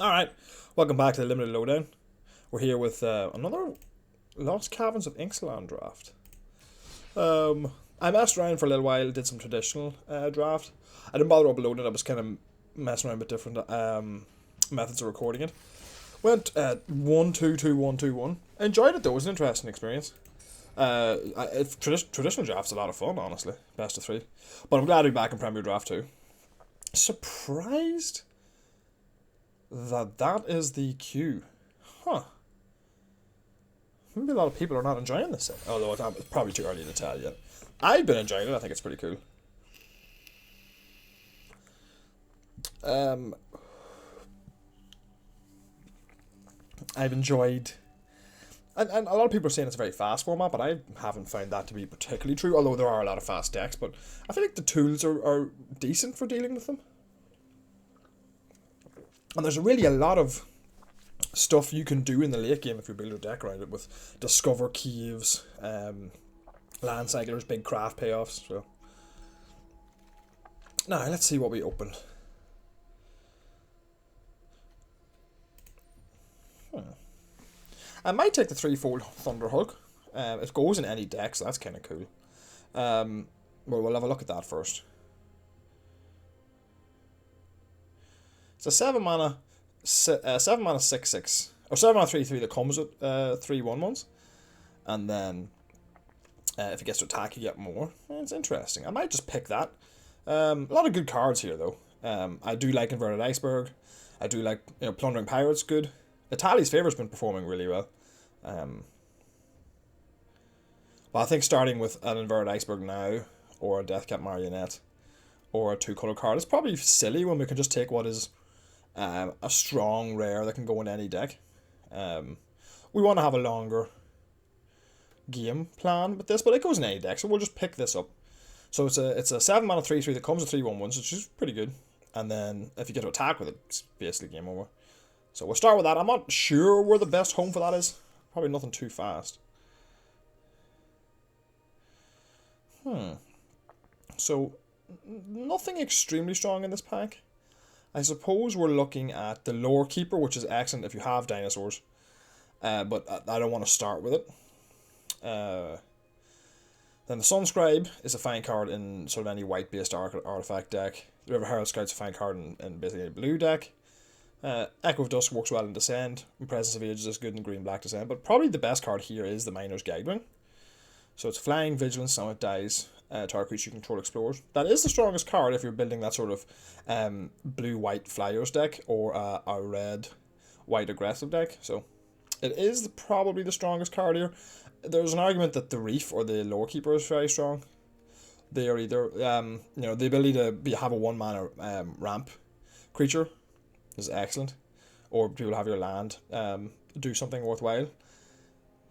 Alright, welcome back to the Limited Lowdown. We're here with another Lost Caverns of Ixalan draft. I messed around for a little while, did some traditional draft. I didn't bother uploading it, I was kind of messing around with different methods of recording it. Went 1-2-2-1-2-1. Enjoyed it though, it was an interesting experience. Traditional draft's a lot of fun, honestly. Best of three. But I'm glad to be back in Premier Draft 2. Surprised that is the queue. Huh. Maybe a lot of people are not enjoying this set. Although it's probably too early to tell yet. I've been enjoying it. I think it's pretty cool. I've enjoyed... And a lot of people are saying it's a very fast format, but I haven't found that to be particularly true, although there are a lot of fast decks. But I feel like the tools are decent for dealing with them. And there's really a lot of stuff you can do in the late game if you build your deck around it, with discover caves, land cyclers, big craft payoffs. So now let's see what we open. I might take the threefold Thunderhug. It goes in any deck, so that's kind of cool. Well, we'll have a look at that first. It's a 7 mana 6/6, or 7 mana 3/3 that comes with 3/1/1s, and then if it gets to attack, you get more. It's interesting. I might just pick that. A lot of good cards here, though. I do like Inverted Iceberg. I do like Plundering Pirates. Good. Itali's Favor's been performing really well. But I think starting with an Inverted Iceberg now, or a Deathcap Marionette, or a 2-color card is probably silly when we can just take what is a strong rare that can go in any deck. We want to have a longer game plan with this, but it goes in any deck, so we'll just pick this up. So it's a 7 mana 3/3 that comes with 3/1/1s, which is pretty good. And then if you get to attack with it, it's basically game over. So we'll start with that. I'm not sure where the best home for that is. Probably nothing too fast. So nothing extremely strong in this pack. I suppose we're looking at the Lore Keeper, which is excellent if you have dinosaurs. But I don't want to start with it. Then the Sunscribe is a fine card in sort of any white-based artifact deck. The River Herald Scout's a fine card in basically a blue deck. Echo of Dusk works well in Descend. And Presence of Ages is good in green-black Descend. But probably the best card here is the Miner's Guidewing. So it's flying, vigilance, and it dies. Target creature you control explores. That is the strongest card if you're building that sort of blue-white flyers deck, or a red-white aggressive deck. So it is probably the strongest card here. There's an argument that the Reef or the Lore Keeper is very strong. They are either, the ability to have a 1-mana ramp creature is excellent, or people have your land do something worthwhile.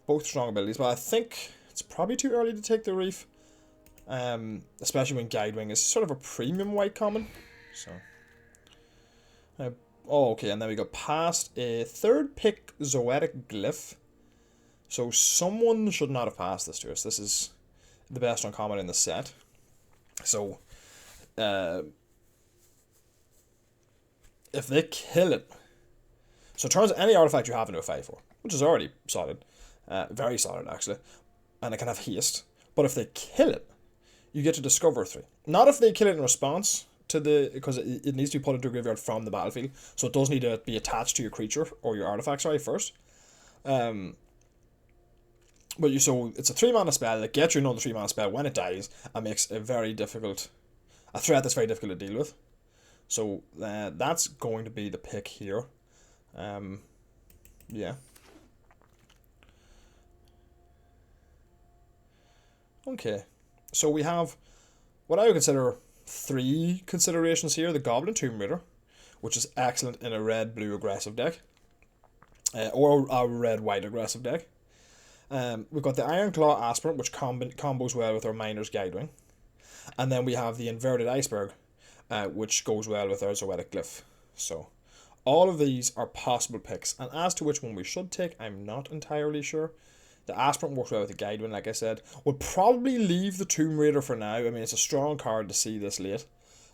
Both strong abilities, but I think it's probably too early to take the Reef, especially when Guidewing is sort of a premium white common. So, okay, and then we go past a third pick Zoetic Glyph. So someone should not have passed this to us. This is the best uncommon in the set. So, if they kill it, so it turns any artifact you have into a 5/4, which is already solid, very solid actually, and it can have haste. But if they kill it, you get to discover 3. Not if they kill it in response to because it needs to be put into a graveyard from the battlefield, so it does need to be attached to your creature or your artifact, first. So it's a 3-mana spell that gets you another 3-mana spell when it dies, and makes a threat that's very difficult to deal with. So that's going to be the pick here. Yeah. Okay. So we have what I would consider 3 considerations here. The Goblin Tomb Raider, which is excellent in a red-blue aggressive deck. Or a red-white aggressive deck. We've got the Iron Claw Aspirant, which combos well with our Miner's Guidewing. And then we have the Inverted Iceberg, which goes well with our Zoetic Glyph. So all of these are possible picks. And as to which one we should take, I'm not entirely sure. The Aspirant works well with the Guidewing, like I said. We'll probably leave the Tomb Raider for now. I mean, it's a strong card to see this late.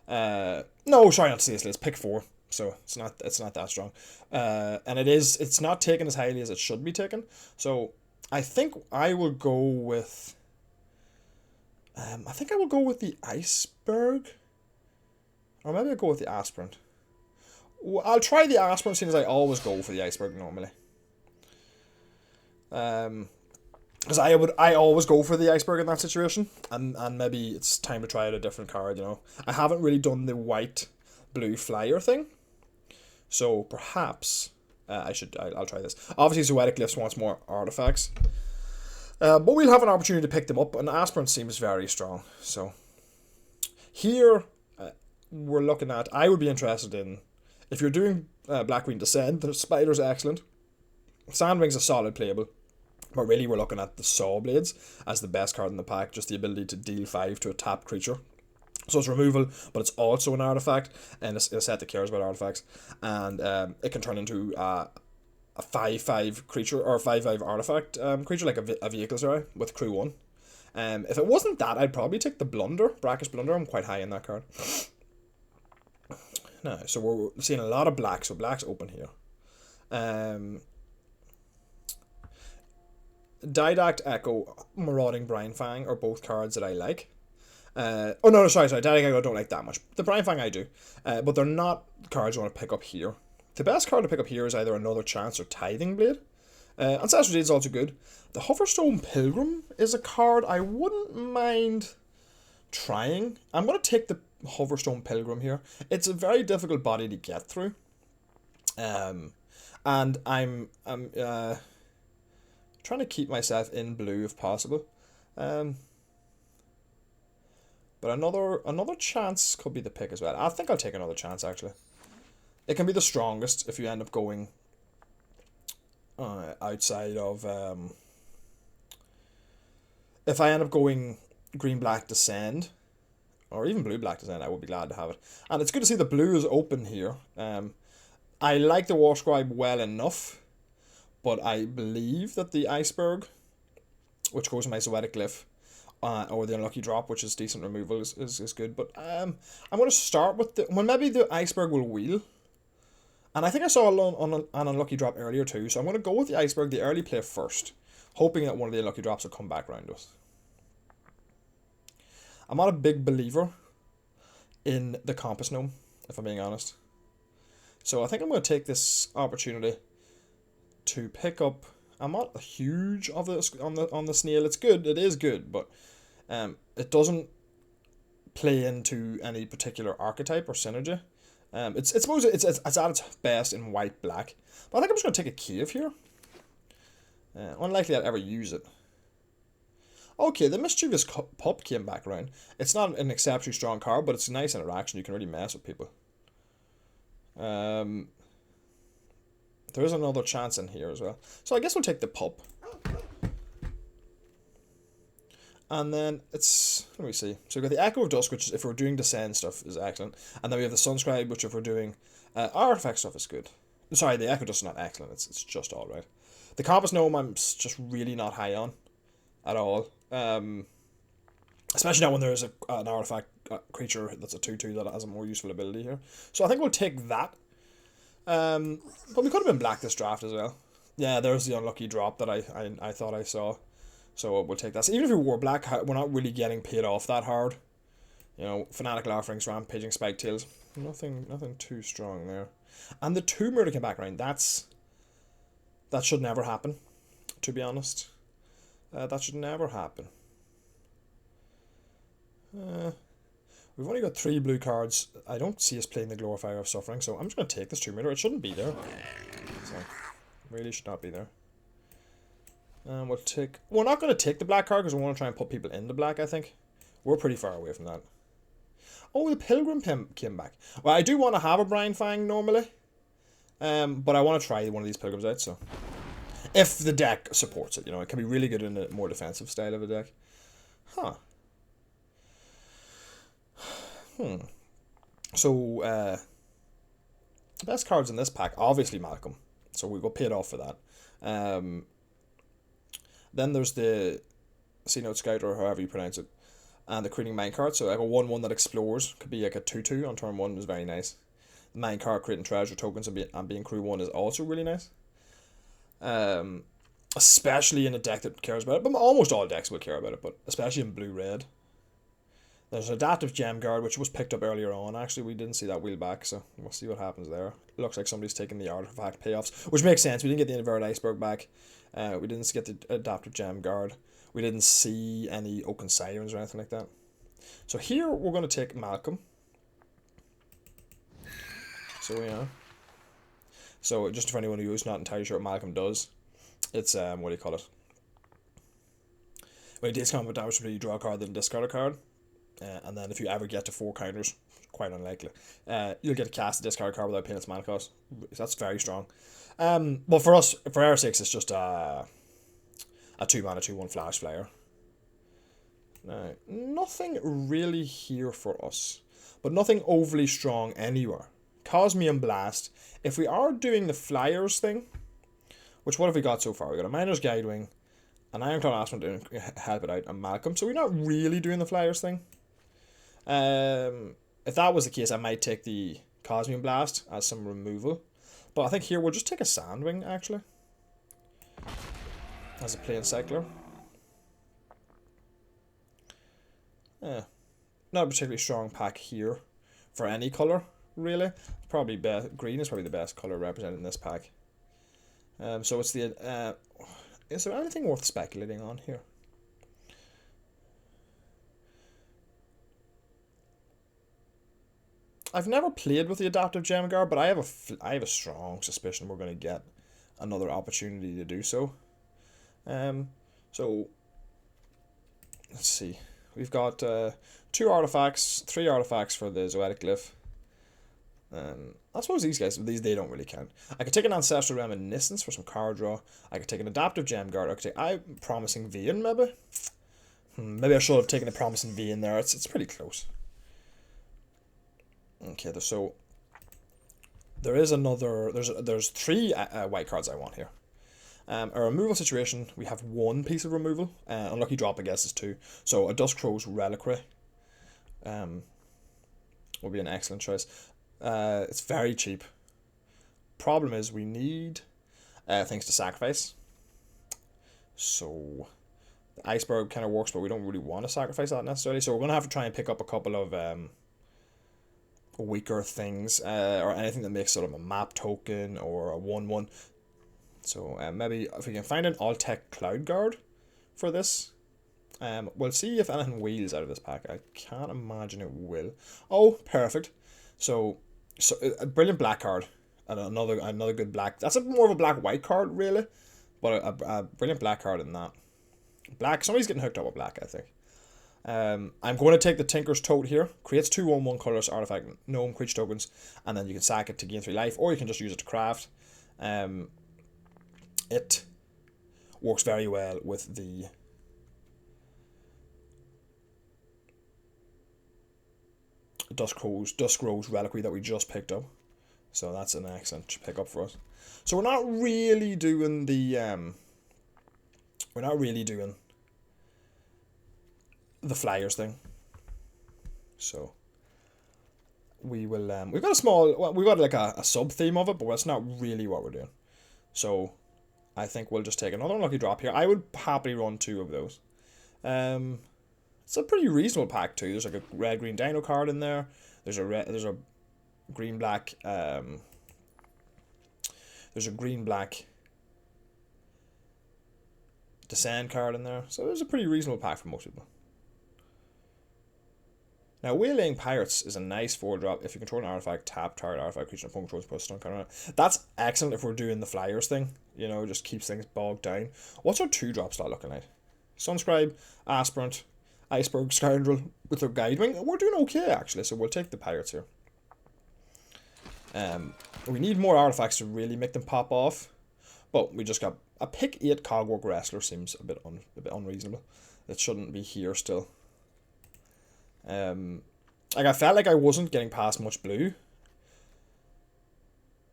No, sorry, not to see this late. It's pick 4. so it's not that strong, and it's not taken as highly as it should be taken. So I think I will go with the iceberg, or maybe I'll go with the aspirant. Well, I'll try the aspirant, seeing as I always go for the iceberg normally. Because I always go for the iceberg in that situation, and maybe it's time to try out a different card. I haven't really done the white blue flyer thing, so perhaps I'll try this. Obviously, Zoetic Glyphs wants more artifacts, but we'll have an opportunity to pick them up, and aspirant seems very strong. So here we're looking at. I would be interested in, if you're doing Black Queen Descend, the Spider's excellent. Sandwing's a solid playable. But really, we're looking at the Saw Blades as the best card in the pack, just the ability to deal 5 to a tapped creature. So it's removal, but it's also an artifact, and it's a set that cares about artifacts. And it can turn into a 5/5 creature, or a 5/5 artifact creature, like a vehicle, sorry, with crew 1. If it wasn't that, I'd probably take the Blunder, Brackish Blunder. I'm quite high in that card. Now, so we're seeing a lot of black, so black's open here. Didact Echo, Marauding Brine-Fang are both cards that I like. Sorry, Didact Echo I don't like that much. The Brine-Fang I do, but they're not cards I want to pick up here. The best card to pick up here is either Another Chance or Tithing Blade. Ancestral Deed is also good. The Hoverstone Pilgrim is a card I wouldn't mind trying. I'm going to take the Hoverstone Pilgrim here. It's a very difficult body to get through. And I'm trying to keep myself in blue if possible. But another chance could be the pick as well. I think I'll take Another Chance, actually. It can be the strongest if you end up going outside of... if I end up going green-black Descend, or even blue-black Descend, I would be glad to have it. And it's good to see the blue is open here. I like the War Scribe well enough, but I believe that the Iceberg, which goes in my Zoetic Glyph, or the Unlucky Drop, which is decent removal, is good. But I'm going to start with maybe the Iceberg will wheel. And I think I saw an Unlucky Drop earlier too, so I'm going to go with the Iceberg, the early play first, hoping that one of the Unlucky Drops will come back around to us. I'm not a big believer in the Compass Gnome, if I'm being honest. So I think I'm going to take this opportunity to pick up. I'm not a huge of this on the snail. It's good. It is good, but it doesn't play into any particular archetype or synergy. It's at its best in white black. But I think I'm just going to take a cave here. Unlikely I'd ever use it. Okay, the Mischievous Pup came back around. It's not an exceptionally strong card, but it's a nice interaction. You can really mess with people. There is Another Chance in here as well. So I guess we'll take the Pup. And then it's... Let me see. So we've got the Echo of Dusk, which is, if we're doing Descend stuff, is excellent. And then we have the Sunscribe, which if we're doing artifact stuff is good. Sorry, the Echo of Dusk is not excellent. It's just alright. The Compass Gnome I'm just really not high on at all. Especially now when there's an artifact creature that's a 2/2 that has a more useful ability here. So I think we'll take that. But we could have been black this draft as well. Yeah, there's the Unlucky Drop that I thought I saw. So we'll take that. So even if we were black, we're not really getting paid off that hard. Fanatical Offerings, Rampaging Spiketails. Nothing too strong there. And the 2 Murder came back around. That should never happen, to be honest. That should never happen. We've only got 3 blue cards. I don't see us playing the Glorifier of Suffering, so I'm just going to take this 2 Murder. It shouldn't be there. So, really should not be there. We're not going to take the black card because we want to try and put people into black, I think. We're pretty far away from that. Oh, the Pilgrim came back. Well, I do want to have a Brine-Fang normally. But I want to try one of these Pilgrims out, so... If the deck supports it, it can be really good in a more defensive style of a deck. Huh. So, best cards in this pack, obviously Malcolm. So we got paid off for that. Then there's the C-Note Scout, or however you pronounce it, and the Creating Minecart. So like a 1/1 that explores, could be like a 2/2 on turn 1, is very nice. minecart creating treasure tokens and being crew 1 is also really nice. Especially in a deck that cares about it, but almost all decks will care about it, but especially in blue-red. There's an adaptive gem guard, which was picked up earlier on. Actually, we didn't see that wheel back, so we'll see what happens there. It looks like somebody's taking the artifact payoffs, which makes sense. We didn't get the inverted iceberg back. We didn't get the adaptive gem guard. We didn't see any oaken sirens or anything like that. So here we're going to take Malcolm. So yeah. So just for anyone who's not entirely sure what Malcolm does, it's what do you call it? When you deals combat damage, you draw a card, then discard a card. And then if you ever get to 4 counters, quite unlikely, you'll get to cast a discard card without paying its mana cost. That's very strong. But for us, for our sakes, it's just a 2-mana 2/1 flash flyer. Now, nothing really here for us, but nothing overly strong anywhere. Cosmium Blast. If we are doing the flyers thing, which what have we got so far? We got a Miner's Guidewing, an Ironclad Aspen to help it out, and Malcolm. So we're not really doing the flyers thing. If that was the case, I might take the Cosmium Blast as some removal. But I think here we'll just take a Sandwing, actually, as a plain cycler. Not a particularly strong pack here for any colour, really. Probably green is probably the best colour represented in this pack. So it's the... is there anything worth speculating on here? I've never played with the adaptive gem guard, but I have a strong suspicion we're going to get another opportunity to do so. So let's see. We've got 2 artifacts, 3 artifacts for the Zoetic Glyph. I suppose they don't really count. I could take an Ancestral Reminiscence for some card draw. I could take an adaptive gem guard. I could take Promising Vein, maybe. Maybe I should have taken a Promising Vein there. It's pretty close. Okay, so there is another. There's 3 white cards I want here. A removal situation. We have 1 piece of removal. Unlucky drop, I guess, is 2. So a Duskcrow's Reliquary will be an excellent choice. It's very cheap. Problem is we need things to sacrifice. So the iceberg kind of works, but we don't really want to sacrifice that necessarily. So we're gonna have to try and pick up a couple of weaker things, or anything that makes sort of a map token or a 1/1. So maybe if we can find an All-Tech Cloud Guard for this. We'll see if anything wheels out of this pack. I can't imagine it will. Oh, perfect. So a brilliant black card and another good black. That's more of a black-white card, really, but a brilliant black card in that. Black. Somebody's getting hooked up with black, I think. I'm going to take the Tinker's Tote here. Creates 2 1/1 colorless artifact gnome creature tokens, and then you can sack it to gain 3 life, or you can just use it to craft. It works very well with the Duskcrow's Reliquary that we just picked up. So that's an excellent pickup for us. So we're not really doing the flyers thing. So we will we've got a small, well, we've got like a sub theme of it, but that's not really what we're doing. So I think we'll just take another unlucky drop here. I would happily run 2 of those. It's a pretty reasonable pack too. There's like a red-green Dino card in there. There's a green-black Descend card in there. So there's a pretty reasonable pack for most people. Now, Waylaying Pirates is a nice 4-drop. If you control an artifact, tap target artifact creature and opponent controls plus stun counter. That's excellent if we're doing the flyers thing. You know, just keeps things bogged down. What's our 2-drop slot looking like? Sunscribe, Aspirant, Iceberg Scoundrel with their Guidewing. We're doing okay, actually, so we'll take the Pirates here. We need more artifacts to really make them pop off. But we just got a pick 8 Cogwork Wrestler. Seems a bit unreasonable. It shouldn't be here still. Like I felt like I wasn't getting past much blue.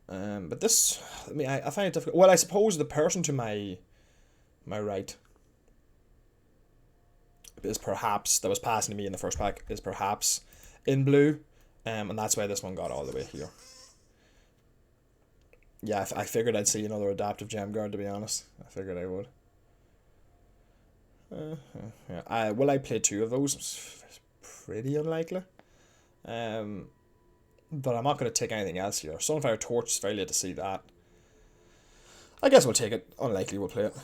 But this, I mean, I find it difficult. Well, I suppose the person to my right is perhaps, that was passing to me in the first pack, is perhaps in blue. And that's why this one got all the way here. Yeah, I figured I'd see another adaptive gem guard, to be honest. I figured I would. Yeah. Will I play two of those? It's pretty unlikely. But I'm not going to take anything else here. Sunfire Torch is very late to see that. I guess we'll take it. Unlikely we'll play it.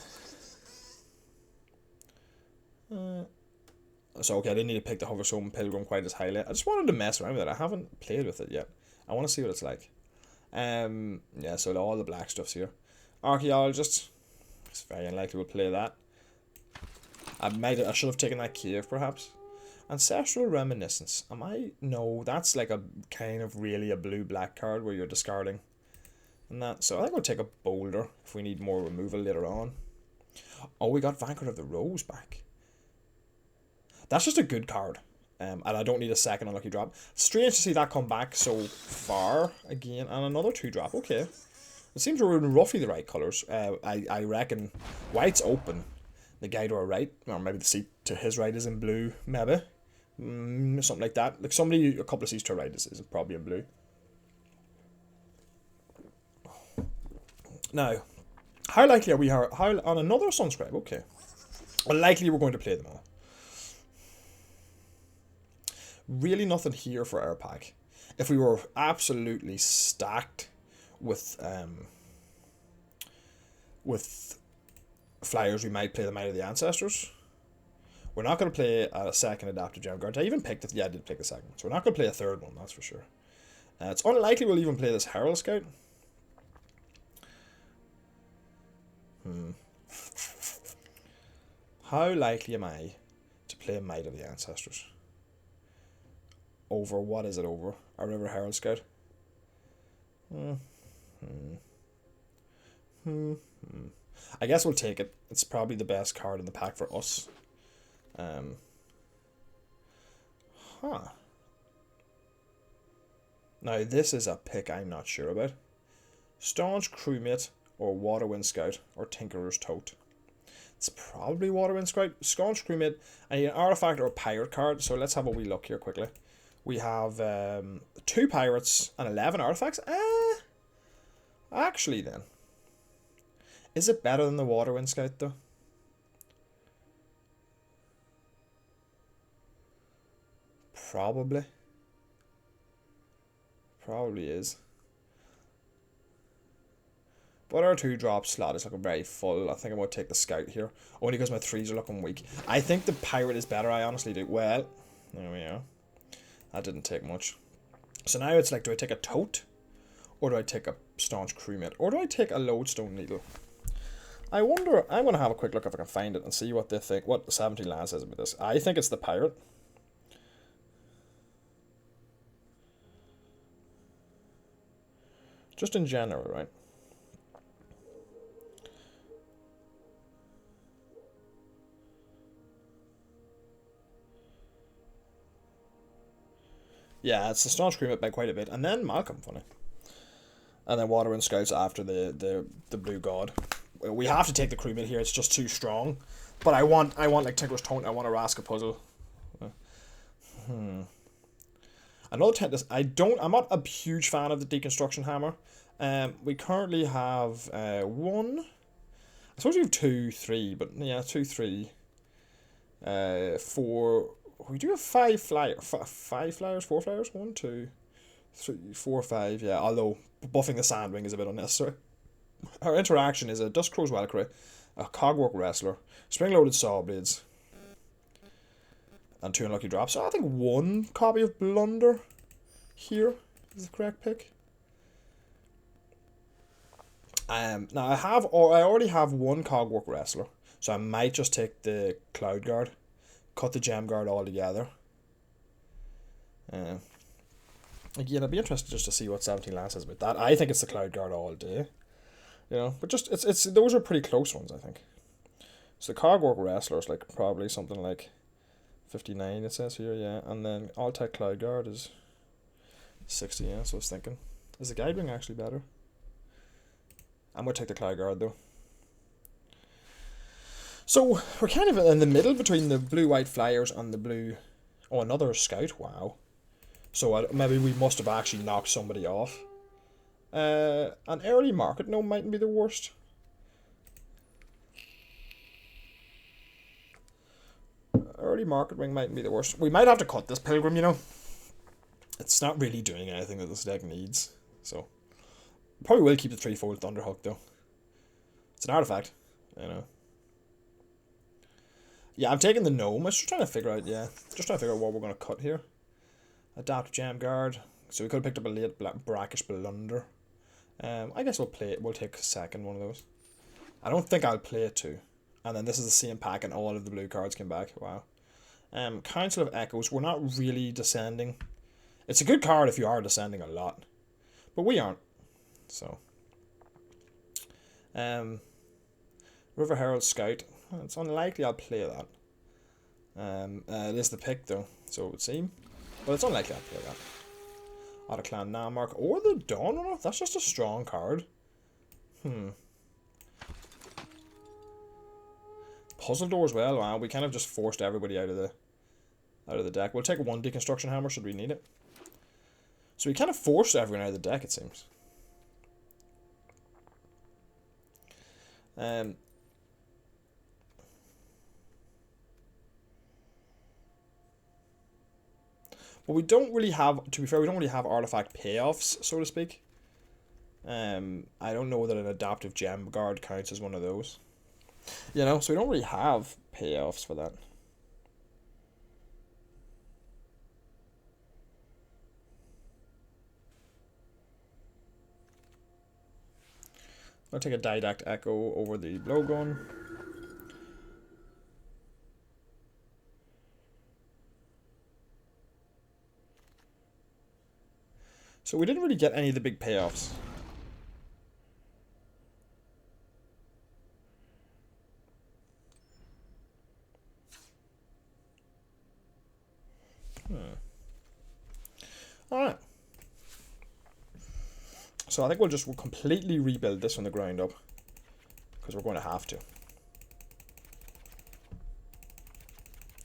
So, okay, I didn't need to pick the Hoverstone Pilgrim quite as highly. I just wanted to mess around with it. I haven't played with it yet. I want to see what it's like. Yeah, so all the black stuff's here. Archaeologist. It's very unlikely we'll play that. I should have taken that cave, perhaps. Ancestral Reminiscence. No, that's like a kind of really a blue-black card where you're discarding. And that. So I think we'll take a Boulder if we need more removal later on. Oh, we got Vanquisher of the Rose back. That's just a good card. And I don't need a second unlucky drop. Strange to see that come back so far again. And another 2-drop. Okay. It seems we're in roughly the right colours. I reckon white's open. The guy to our right, or maybe the seat to his right is in blue, maybe. Something like that. Like somebody, a couple of seats to our right is probably in blue. Now, how likely are we on another Sunscribe? Okay. Unlikely we're going to play them all. Really nothing here for our pack. If we were absolutely stacked with flyers, we might play the Might of the Ancestors. We're not going to play a second adaptive gem guard. I even picked it. Yeah, I did pick the second one. So we're not going to play a third one, that's for sure. It's unlikely we'll even play this Herald Scout. How likely am I to play Might of the Ancestors? Over, what is it over? A River Herald Scout? I guess we'll take it. It's probably the best card in the pack for us. Now this is a pick I'm not sure about. Staunch Crewmate or Waterwind Scout or Tinkerer's Tote. It's probably Waterwind Scout. Staunch Crewmate. I need an artifact or a pirate card. So let's have a wee look here quickly. We have 2 pirates and 11 artifacts. Actually then. Is it better than the Waterwind Scout though? Probably. Probably is. But our 2-drop slot is looking very full. I think I'm going to take the Scout here. Only because my 3s are looking weak. I think the Pirate is better, I honestly do. Well, there we are. That didn't take much. So now it's like, do I take a Tote? Or do I take a Staunch Crewmate? Or do I take a Lodestone Needle? I wonder, I'm going to have a quick look if I can find it and see what they think, what 17 Land says about this. I think it's the Pirate. Just in general, right? Yeah, it's the Staunch Crewmate by quite a bit. And then Malcolm, funny. And then Waterwind Scouts after the Blue God. We have to take the Crewmate here, it's just too strong. But I want like Tinker's Taunt, I want a Raska Puzzle. Another I'm not a huge fan of the Deconstruction Hammer. We currently have 1. I suppose we have 2, 3, but yeah, 2, 3. 4. We do have 5 flyers. 5 flyers? 4 flyers? 1, 2, 3, 4, 5. Yeah, although buffing the Sandwing is a bit unnecessary. Our interaction is a Duskcrow's Valkyrie, a Cogwork Wrestler, Spring-Loaded Sawblades, and 2 unlucky drops. So I think 1 copy of Blunder here is the correct pick. Now I already have 1 Cogwork Wrestler, so I might just take the Cloud Guard, cut the Gem Guard all together. Again, I'd be interested just to see what 17 Land says about that. I think it's the Cloud Guard all day, you know. But just it's those are pretty close ones, I think. So the Cogwork Wrestler is like probably something like 59. It says here, yeah, and then All-Tech Cloud Guard is 60. Yeah, so I was thinking, is the Guidewing actually better? I'm going to take the Cloud Guard though. So we're kind of in the middle between the blue-white flyers and the blue... Oh, another Scout, wow. So maybe we must have actually knocked somebody off. An early market gnome mightn't be the worst. Early market wing mightn't be the worst. We might have to cut this pilgrim, you know. It's not really doing anything that this deck needs. So, probably will keep the threefold Thunderhook though. It's an artifact, you know. Yeah, I'm taking the gnome. I'm just trying to figure out, what we're going to cut here. Adapt Jam Guard. So we could have picked up a late brackish blunder. I guess we'll take a second one of those. I don't think I'll play it too. And then this is the same pack and all of the blue cards came back. Wow. Council of Echoes. We're not really descending. It's a good card if you are descending a lot. But we aren't. So. River Herald Scout. It's unlikely I'll play that. It is the pick though, so it would seem. But it's unlikely I'll play that. Autoclan Namark or the Dawn Runner? That's just a strong card. Puzzle Door as well. Wow, we kind of just forced everybody out of the deck. We'll take one Deconstruction Hammer should we need it. So we kind of forced everyone out of the deck, it seems. But we don't really have, to be fair, we don't really have artifact payoffs, so to speak. I don't know that an adaptive gem guard counts as one of those. You know, so we don't really have payoffs for that. I'll take a Didact Echo over the Blowgun. So we didn't really get any of the big payoffs. Alright. So I think we'll completely rebuild this from the ground up. Because we're going to have to.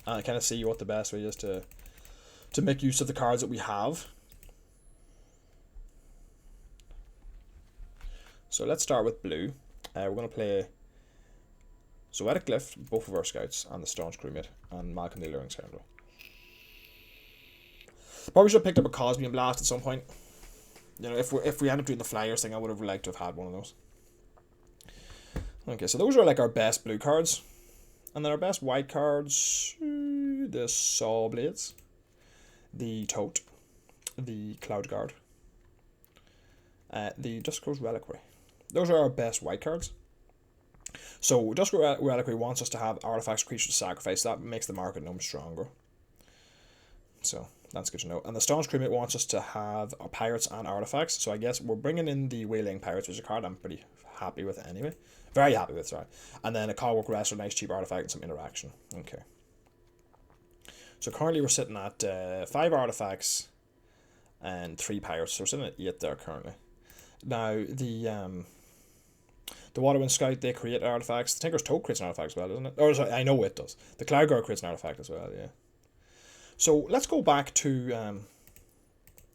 And I kind of see what the best way is to make use of the cards that we have. So let's start with blue. We're going to play Zoetic Glyph, both of our scouts, and the Staunch Crewmate, and Malcolm the Alluring Scoundrel. Probably should have picked up a Cosmian Blast at some point. You know, if we end up doing the Flyers thing, I would have liked to have had one of those. Okay, so those are like our best blue cards. And then our best white cards, the Saw Blades, the Tote, the Cloud Guard, the Duskro's Reliquary. Those are our best white cards. So Duskro's Reliquary wants us to have artifacts, creatures to sacrifice. That makes the market gnome stronger. So that's good to know. And the Staunch Crewmate wants us to have pirates and artifacts. So I guess we're bringing in the Wailing Pirates, which is a card I'm pretty happy with anyway. Very happy with, sorry. And then a Cogwork Wrestler, nice cheap artifact and some interaction. Okay. So currently we're sitting at 5 artifacts and 3 pirates. So we're sitting at 8 there currently. Now the Waterwind Scout, they create artifacts. The Tinker's Tote creates an artifact as well, doesn't it? Or sorry, I know it does. The Cloud Guard creates an artifact as well, yeah. So let's go back to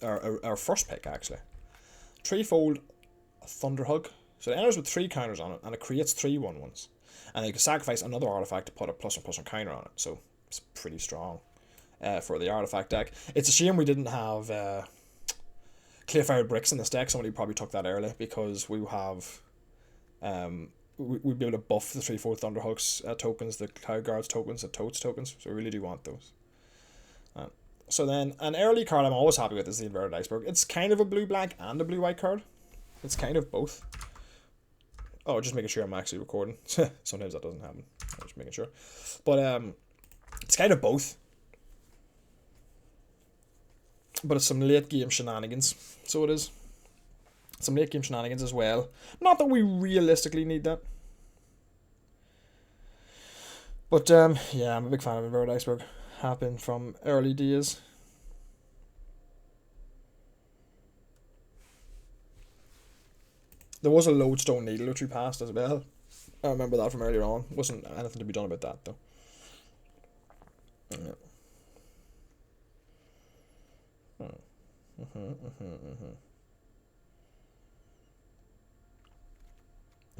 our first pick, actually. Threefold Thunderhug. So it enters with 3 counters on it, and it creates 3 1/1s. And you can sacrifice another artifact to put a +1/+1 counter on it. So it's pretty strong for the artifact deck. It's a shame we didn't have Clear-Fired Bricks in this deck. Somebody probably took that early, because we have... we'd be able to buff the threefold Thunderhugs tokens, the Cloud Guards tokens, the Totes tokens. So we really do want those. So then, an early card I'm always happy with is the Inverted Iceberg. It's kind of a blue-black and a blue-white card. It's kind of both. Oh, just making sure I'm actually recording. Sometimes that doesn't happen. I'm just making sure. But it's kind of both. But it's some late-game shenanigans. So it is. Some late-game shenanigans as well. Not that we realistically need that. But, yeah, I'm a big fan of Inverted Iceberg. Happened from early days. There was a Lodestone Needle which we passed as well. I remember that from earlier on. Wasn't anything to be done about that though. Yeah.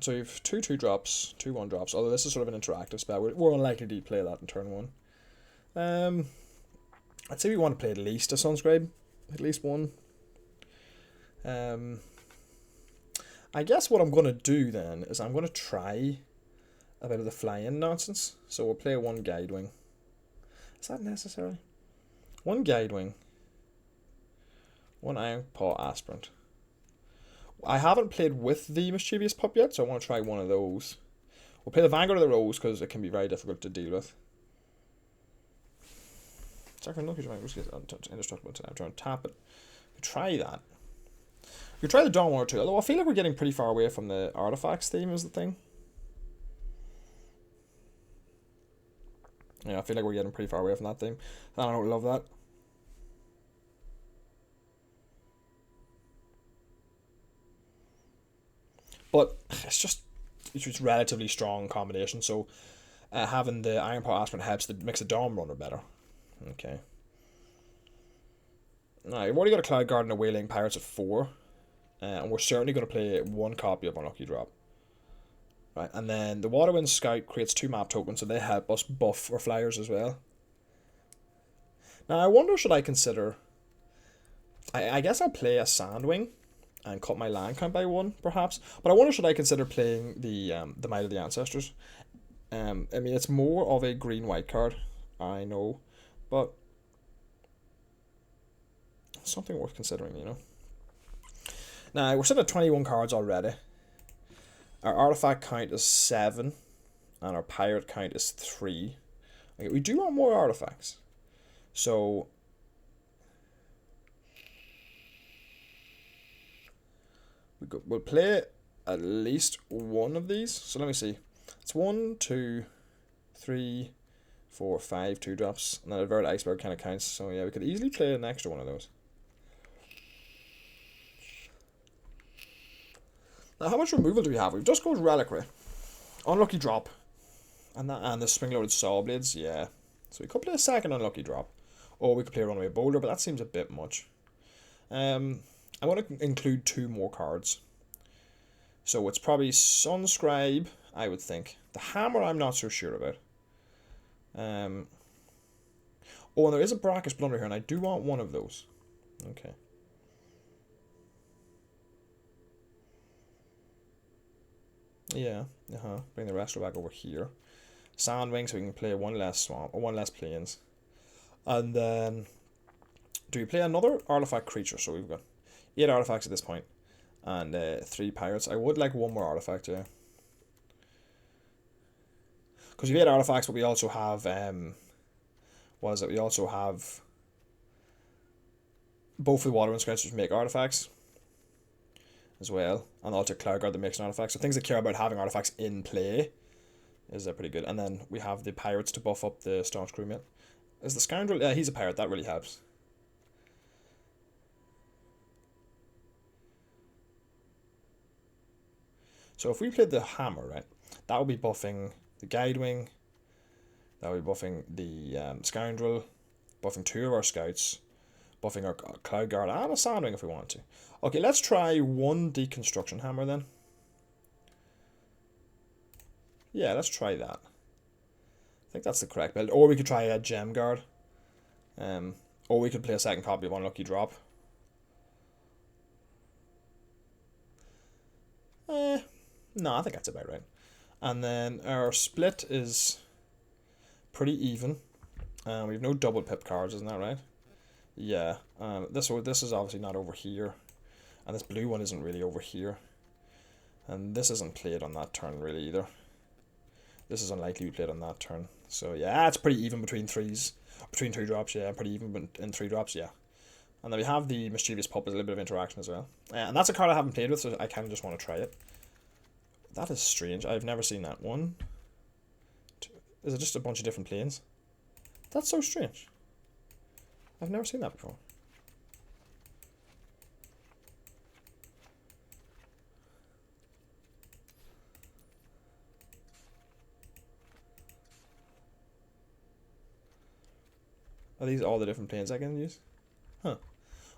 So you have two 2-drops, two 1-drops. Although this is sort of an interactive spell, we're unlikely to play that in turn 1. I'd say we want to play at least a Sunscribe, at least one. I guess what I'm going to do then is I'm going to try a bit of the fly-in nonsense. So we'll play 1 Guidewing. Is that necessary? 1 Guidewing. 1 Ironpaw Aspirant. I haven't played with the Mischievous Pup yet, so I want to try one of those. We'll play the Vanguard of the Rose because it can be very difficult to deal with. I'm trying to tap it. We try that. We try the Dawn 1 or 2, although I feel like we're getting pretty far away from the artifacts theme is the thing. Yeah, I feel like we're getting pretty far away from that theme. I don't love that. But it's just relatively strong combination, so having the Ironpaw Aspirant helps to makes the Dawn Runner better. Okay. Now, we've already got a Cloud Guard and a Wailing Pirates at 4. And we're certainly going to play 1 copy of Unlucky Drop. Right, and then the Waterwind Scout creates 2 map tokens, so they help us buff our flyers as well. Now, I wonder, should I consider... I guess I'll play a Sandwing and cut my land count by 1, perhaps. But I wonder, should I consider playing the Might of the Ancestors? I mean, it's more of a green-white card, I know. But something worth considering, you know. Now, we're sitting at 21 cards already. Our artifact count is 7. And our pirate count is 3. Okay, we do want more artifacts. So... we'll play at least one of these. So let me see. It's 1, 2, 3, 4, 5 2-drops. And then a Vert Iceberg kind of counts. So yeah, we could easily play an extra one of those. Now, how much removal do we have? We've just got Reliquary, Unlucky Drop, and the Spring-Loaded Saw Blades. Yeah, so we could play a second Unlucky Drop, or we could play a Runaway Boulder, but that seems a bit much. I want to include 2 more cards, so it's probably Sunscribe, I would think. The Hammer, I'm not so sure about. Oh, and there is a Brackish Blunder here, and I do want one of those. Okay. Yeah, bring the rest back over here. Sandwing, so we can play 1 less swamp, or 1 less plains. And then, do we play another artifact creature? So we've got 8 artifacts at this point, and 3 pirates. I would like 1 more artifact, yeah. Because we have 8 artifacts, but we also have, we also have both the Waterwind Scouts which make artifacts as well, and also Cloud Guard that makes an artifact. So things that care about having artifacts in play is pretty good. And then we have the pirates to buff up the Staunch Crewmate. Is the Scoundrel? Yeah, he's a pirate. That really helps. So if we played the Hammer, right, that would be buffing the Guidewing, that would be buffing the Scoundrel, buffing 2 of our Scouts, buffing our Cloud Guard, and a Sandwing if we want to. Okay, let's try 1 Deconstruction Hammer then. Yeah, let's try that. I think that's the correct build. Or we could try a Gem Guard. Or we could play a second copy of Unlucky Drop. No, I think that's about right. And then our split is pretty even. We have no double pip cards, isn't that right? Yeah. This is obviously not over here. And this blue one isn't really over here. And this isn't played on that turn really either. This is unlikely to be played on that turn. So yeah, it's pretty even between 2-drops, yeah, pretty even in 3-drops, yeah. And then we have the Mischievous Pup as a little bit of interaction as well. And that's a card I haven't played with, so I kind of just want to try it. That is strange. I've never seen that. 1, 2. Is it just a bunch of different planes? That's so strange. I've never seen that before. Are these all the different planes I can use? Huh.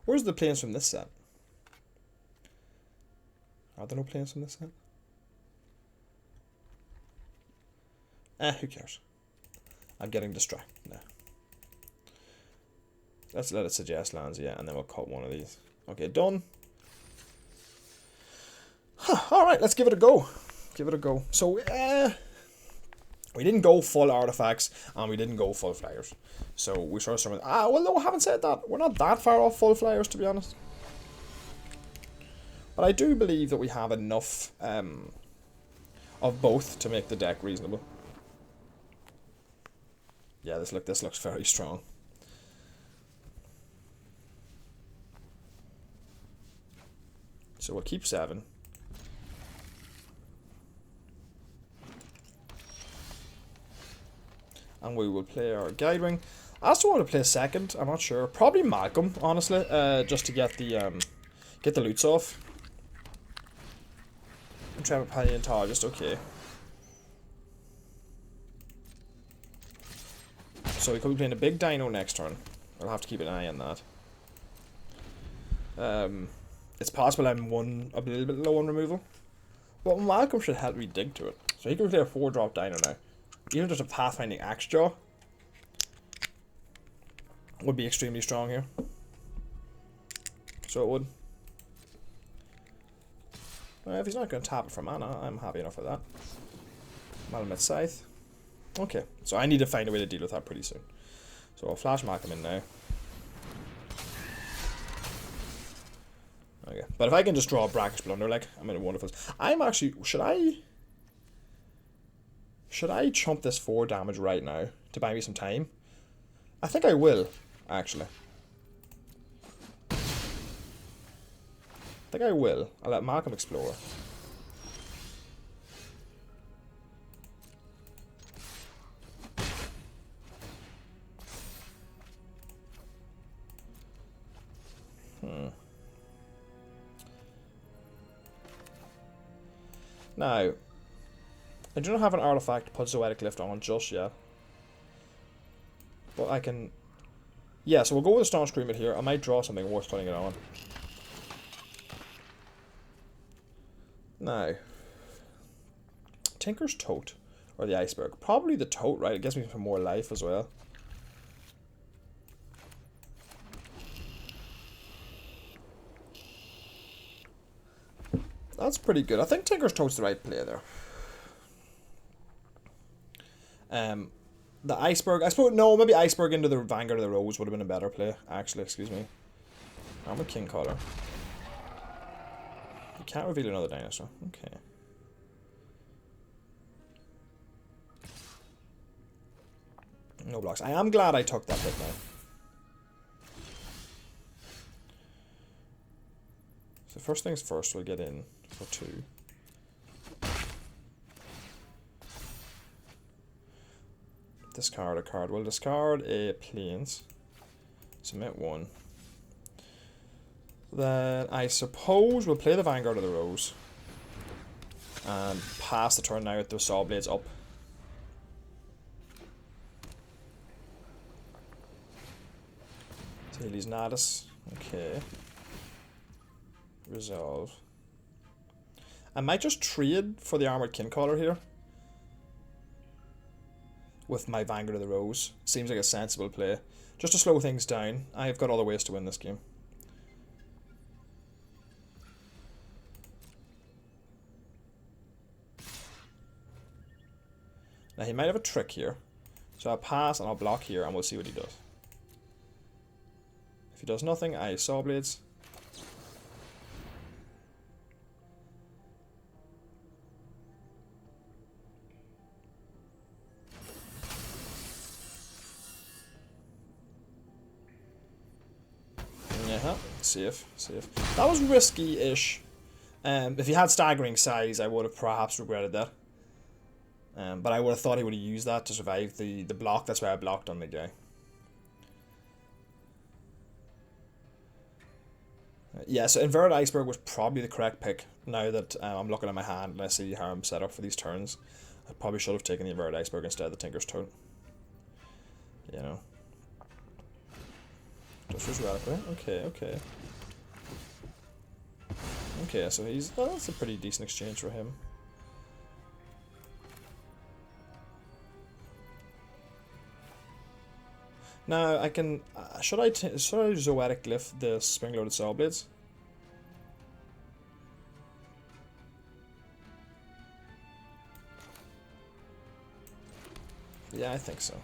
Where's the planes from this set? Are there no planes from this set? Who cares? I'm getting distracted now. Let's let it suggest lands, yeah, and then we'll cut one of these. Okay, done. Alright, let's give it a go. Give it a go. So, we didn't go full artifacts, and we didn't go full flyers. So, we sort of started... well, no, I haven't said that. We're not that far off full flyers, to be honest. But I do believe that we have enough of both to make the deck reasonable. Yeah, this looks very strong. So we'll keep 7. And we will play our Guide Ring. I also want to play second, I'm not sure. Probably Malcolm, honestly, just to get the loots off. Trevor Paddy and Todd, just okay. So we could be playing a big dino next turn. I'll have to keep an eye on that. It's possible I'm a little bit low on removal. But Malcolm should help me dig to it. So he can play a 4-drop dino now. Even just a Pathfinding Axejaw would be extremely strong here. So it would. If he's not going to tap it for mana, I'm happy enough with that. Malamet Scythe. Okay, so I need to find a way to deal with that pretty soon. So I'll flash Malcolm in now. Okay, but if I can just draw a Brackish Blunder, like, I'm in a wonderful... I'm actually... Should I chump this 4 damage right now to buy me some time? I think I will, actually. I think I will. I'll let Malcolm explore. Now, I do not have an artifact to put Zoetic Lift on just yet. But I can... Yeah, so we'll go with a Staunch Screamer here. I might draw something worth putting it on. Now, Tinker's Tote, or the Iceberg. Probably the Tote, right? It gives me some more life as well. That's pretty good. I think Tinker's Tote's the right play there. The Iceberg, I suppose, no, maybe Iceberg into the Vanguard of the Rose would have been a better play, actually, excuse me. Armored King Collar. You can't reveal another dinosaur, okay. No blocks. I am glad I took that bit now. So first things first, we'll get in for 2. Discard a card. We'll discard a Plains. Submit 1. Then I suppose we'll play the Vanguard of the Rose. And pass the turn now with the Saw Blades up. Taili's Natus. Okay. Resolve. I might just trade for the Armored King Collar here. With my Vanguard of the Rose. Seems like a sensible play. Just to slow things down. I've got other ways to win this game. Now he might have a trick here. So I'll pass and I'll block here and we'll see what he does. If he does nothing, I Saw Blades. Safe. That was risky-ish. If he had Staggering Size, I would have perhaps regretted that. But I would have thought he would have used that to survive the block. That's why I blocked on the guy. Yeah, so Inverted Iceberg was probably the correct pick. Now that I'm looking at my hand and I see how I'm set up for these turns, I probably should have taken the Inverted Iceberg instead of the Tinker's Tote. You know. Just as radically. Okay. Okay, so that's a pretty decent exchange for him. Now I can. Should I Zoetic Glyph the spring-loaded saw blades? Yeah, I think so.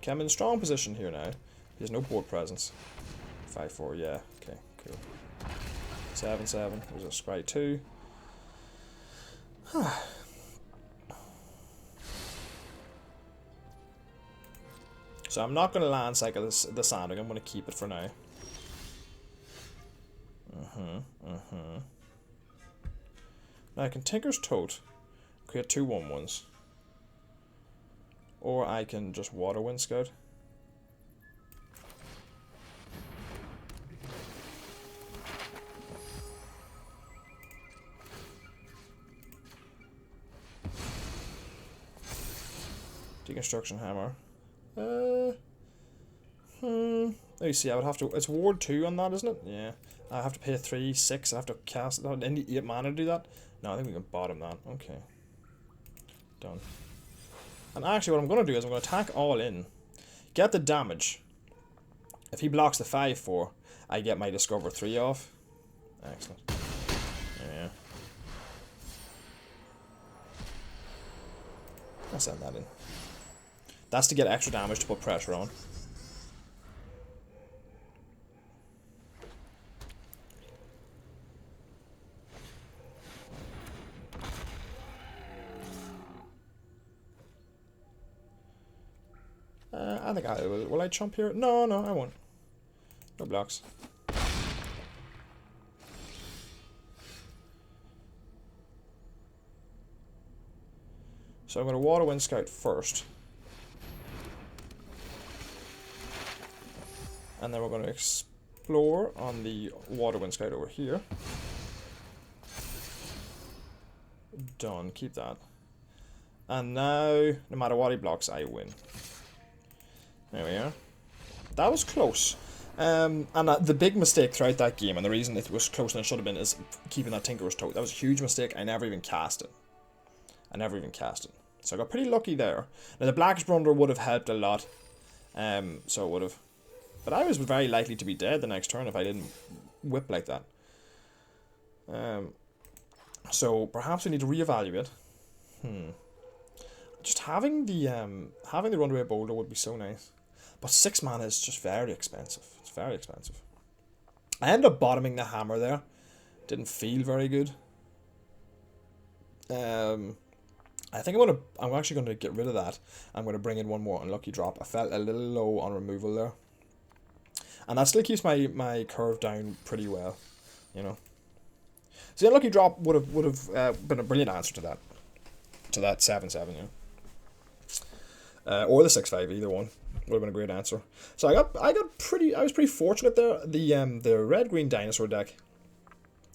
Okay, I'm in a strong position here now. There's no board presence. 5-4, yeah. Okay, cool. 7-7. There's a scry 2. So I'm not going to land cycle the sanding. I'm going to keep it for now. Now I can Tinker's Tote, create 2 1/1s. Or I can just Water Wind Scout. Deconstruction Hammer. Let me see, I would have to. It's Ward 2 on that, isn't it? Yeah. I have to pay 3-6. I have to cast it. I need 8 mana to do that. No, I think we can bottom that. Okay. Done. And actually, what I'm going to do is I'm going to attack all in. Get the damage. If he blocks the 5-4, I get my Discover 3 off. Excellent. Yeah. I'll send that in. That's to get extra damage to put pressure on. I think I will. Will I chump here? No, I won't. No blocks. So I'm going to Water Wind Scout first. And then we're going to explore on the Water Wind Scout over here. Done. Keep that. And now, no matter what he blocks, I win. There we are. That was close. And the big mistake throughout that game, and the reason it was closer than it should have been, is keeping that Tinker's Tote. That was a huge mistake. I never even cast it. So I got pretty lucky there. Now the Blackish Blunder would have helped a lot. So it would have. But I was very likely to be dead the next turn if I didn't whip like that. So perhaps we need to reevaluate. Just having the Runaway Boulder would be so nice. But 6 mana is just very expensive. It's very expensive. I ended up bottoming the hammer there. Didn't feel very good. I think I'm actually going to get rid of that. I'm going to bring in one more Unlucky Drop. I felt a little low on removal there. And that still keeps my curve down pretty well, you know. So the Unlucky Drop would have been a brilliant answer to that. To that 7-7, you know. Or the 6-5, either one. Would have been a great answer. So I was pretty fortunate there. The red-green dinosaur deck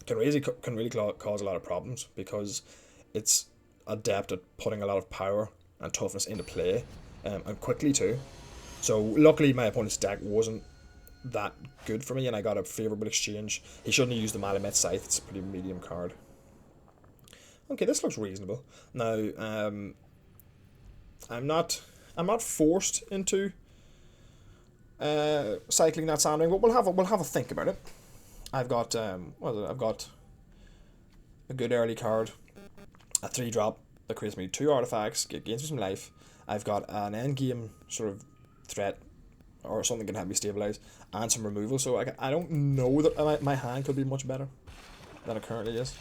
can really cause a lot of problems because it's adept at putting a lot of power and toughness into play, and quickly too. So luckily my opponent's deck wasn't that good for me, and I got a favourable exchange. He shouldn't have used the Malamet Scythe. It's a pretty medium card. Okay, this looks reasonable. Now, I'm not forced into cycling that Sand Ring, but we'll have a think about it. I've got I've got a good early card, a 3-drop that creates me 2 artifacts, gains me some life. I've got an endgame sort of threat or something that can help me stabilize, and some removal. So I don't know that my hand could be much better than it currently is.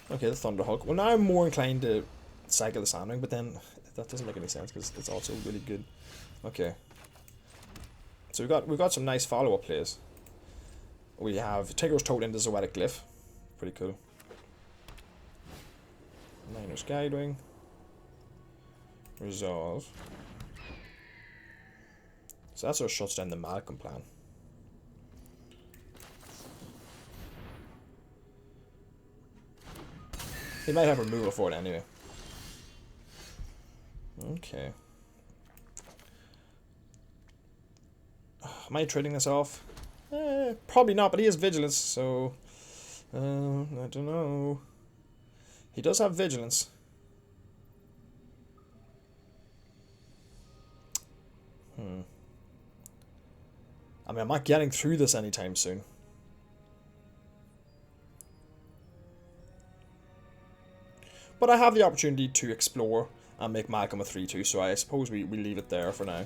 Okay, the Thunderhawk. Well, now I'm more inclined to cycle the Sand Ring, but then that doesn't make any sense because it's also really good. Okay. So we've got some nice follow-up plays. We have Tinker's Tote into Zoetic Glyph. Pretty cool. Miner's Guidewing. Resolve. So that sort of shuts down the Malcolm plan. He might have removal for it anyway. Okay. Am I trading this off? Probably not, but he has vigilance, so I don't know. He does have vigilance. I mean, I'm not getting through this anytime soon. But I have the opportunity to explore and make Malcolm a 3-2, so I suppose we leave it there for now.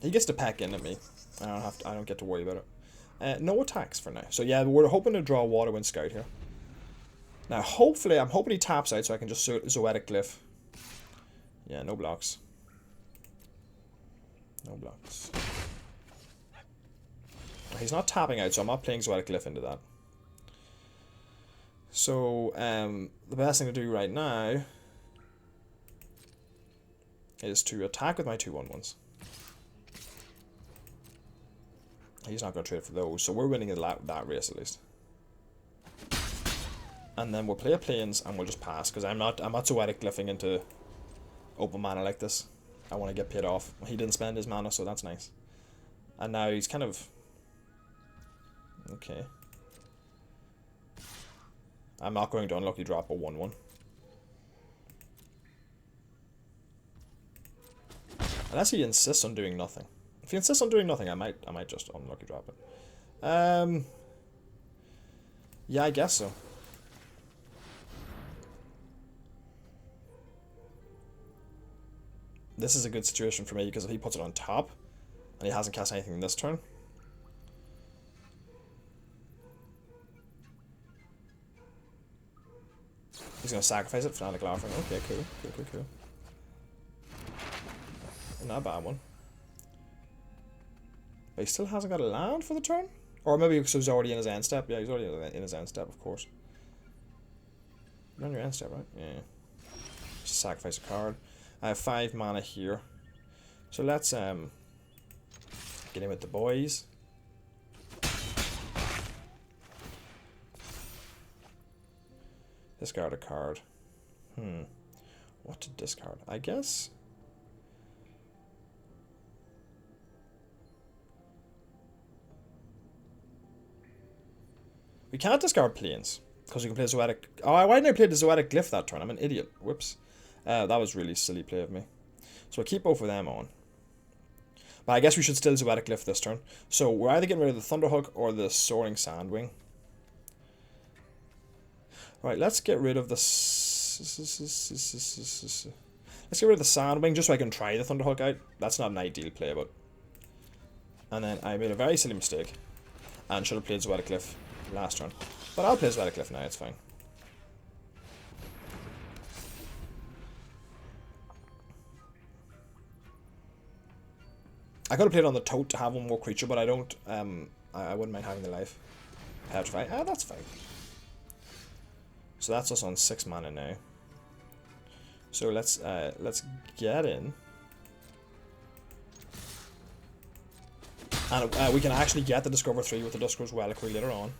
He gets to peck in at me. I don't get to worry about it. No attacks for now. So yeah, we're hoping to draw Waterwind Scout here. Now, hopefully, I'm hoping he taps out so I can just Zoetic Glyph. Yeah, no blocks. No blocks. He's not tapping out, so I'm not playing Zoetic Glyph into that. So, the best thing to do right now is to attack with my 2/1/1s. He's not going to trade for those, so we're winning that race at least. And then we'll play a Plains and we'll just pass, because I'm not Zoetic Glyphing into open mana like this. I want to get paid off. He didn't spend his mana, so that's nice. And now he's kind of... Okay. I'm not going to unlucky drop a 1/1. Unless he insists on doing nothing. If he insists on doing nothing, I might just unlucky drop it. Yeah, I guess so. This is a good situation for me, because if he puts it on top, and he hasn't cast anything this turn, he's going to sacrifice it, Fanatic Laughing. Okay, cool. Not a bad one. But he still hasn't got a land for the turn? Or maybe because he's already in his end step. Yeah, he's already in his end step, of course. You're on your end step, right? Yeah. Just sacrifice a card. I have 5 mana here. So let's get in with the boys. Discard a card. What to discard? I guess. We can't discard Plains, because we can play Zoetic... Oh, why didn't I play the Zoetic Glyph that turn? I'm an idiot. Whoops. That was really silly play of me. So we'll keep both of them on. But I guess we should still Zoetic Glyph this turn. So we're either getting rid of the Thunderhook or the Soaring Sandwing. Right, let's get rid of the... Let's get rid of the Sandwing, just so I can try the Thunderhook out. That's not an ideal play, but... And then I made a very silly mistake. And should have played Zoetic Glyph last turn. But I'll play Zoetic Glyph now, it's fine. I could have played on the Tote to have one more creature, but I don't. I wouldn't mind having the life. Petrify. Ah, that's fine. So that's us on 6 mana now. So let's get in. And we can actually get the Discover 3 with the Duskar's Reliquary later on.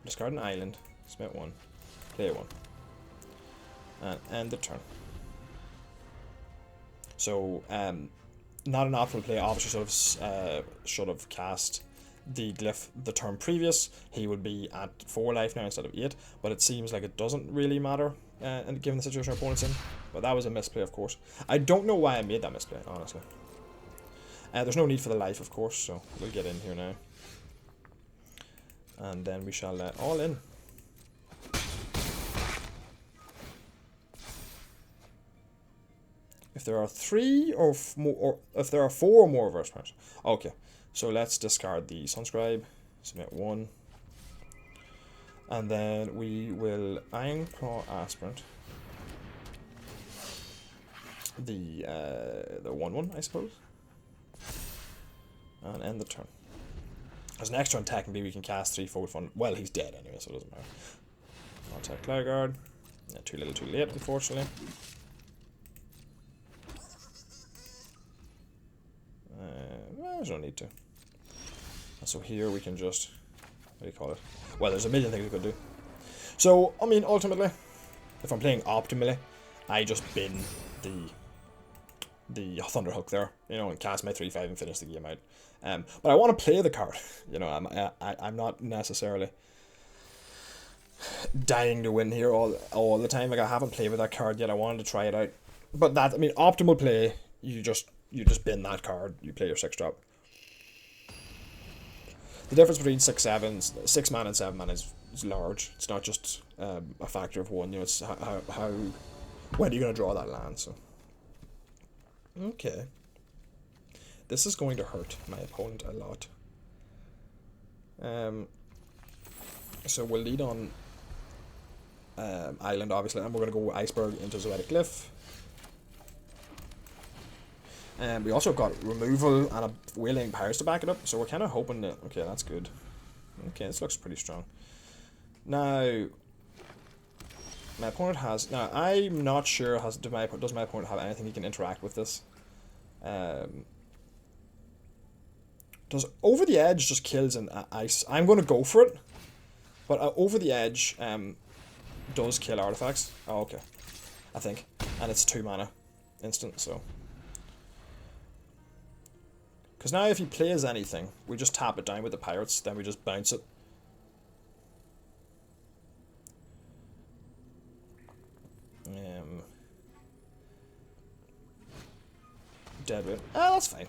Discard an island. Submit 1. Play 1. And end the turn. So, not an optimal play. Obviously should have cast the glyph the turn previous. He would be at 4 life now instead of 8. But it seems like it doesn't really matter given the situation our opponent's in. But that was a misplay, of course. I don't know why I made that misplay, honestly. There's no need for the life, of course, so we'll get in here now. And then we shall let all in. If there are 3 or more, or if there are 4 or more reverse powers. Okay, so let's discard the Sunscribe, submit 1. And then we will Ironclaw Aspirant. The 1/1, I suppose. And end the turn. As next turn, technically, we can cast 3 forward fun. Well, he's dead anyway, so it doesn't matter. I'll take Cloud Guard. Yeah, too little, too late, unfortunately. There's no need to. And so here we can just... What do you call it? Well, there's a million things we could do. So, I mean, ultimately, if I'm playing optimally, I just bin the the Thunderhook there, you know, and cast my 3/5 and finish the game out. But I want to play the card. You know, I'm not necessarily dying to win here all the time. Like, I haven't played with that card yet. I wanted to try it out. But that, I mean, optimal play, you just bin that card. You play your 6-drop. The difference between 6 mana and 7 mana is large. It's not just a factor of one. You know, it's how when are you gonna draw that land? So, okay, this is going to hurt my opponent a lot. So we'll lead on Island, obviously, and we're gonna go Iceberg into Zoetic Glyph. And we also got removal and a Wailing Pirates to back it up, so we're kind of hoping that... Okay, that's good. Okay, this looks pretty strong. Now, my opponent has... Now, I'm not sure, does my opponent have anything he can interact with this? Does Over the Edge just kills an ice? I'm going to go for it, but Over the Edge does kill artifacts. Oh, okay. I think. And it's 2 mana instant, so... Because now if he plays anything, we just tap it down with the Pirates, then we just bounce it. Deadwood. Ah, that's fine.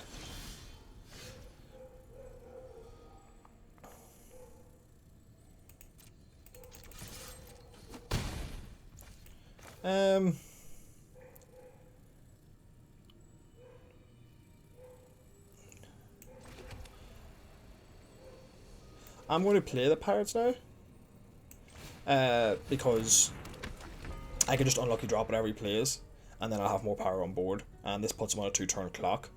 I'm going to play the Pirates now. Because I can just unlucky drop whatever he plays, and then I'll have more power on board. And this puts him on a 2-turn clock.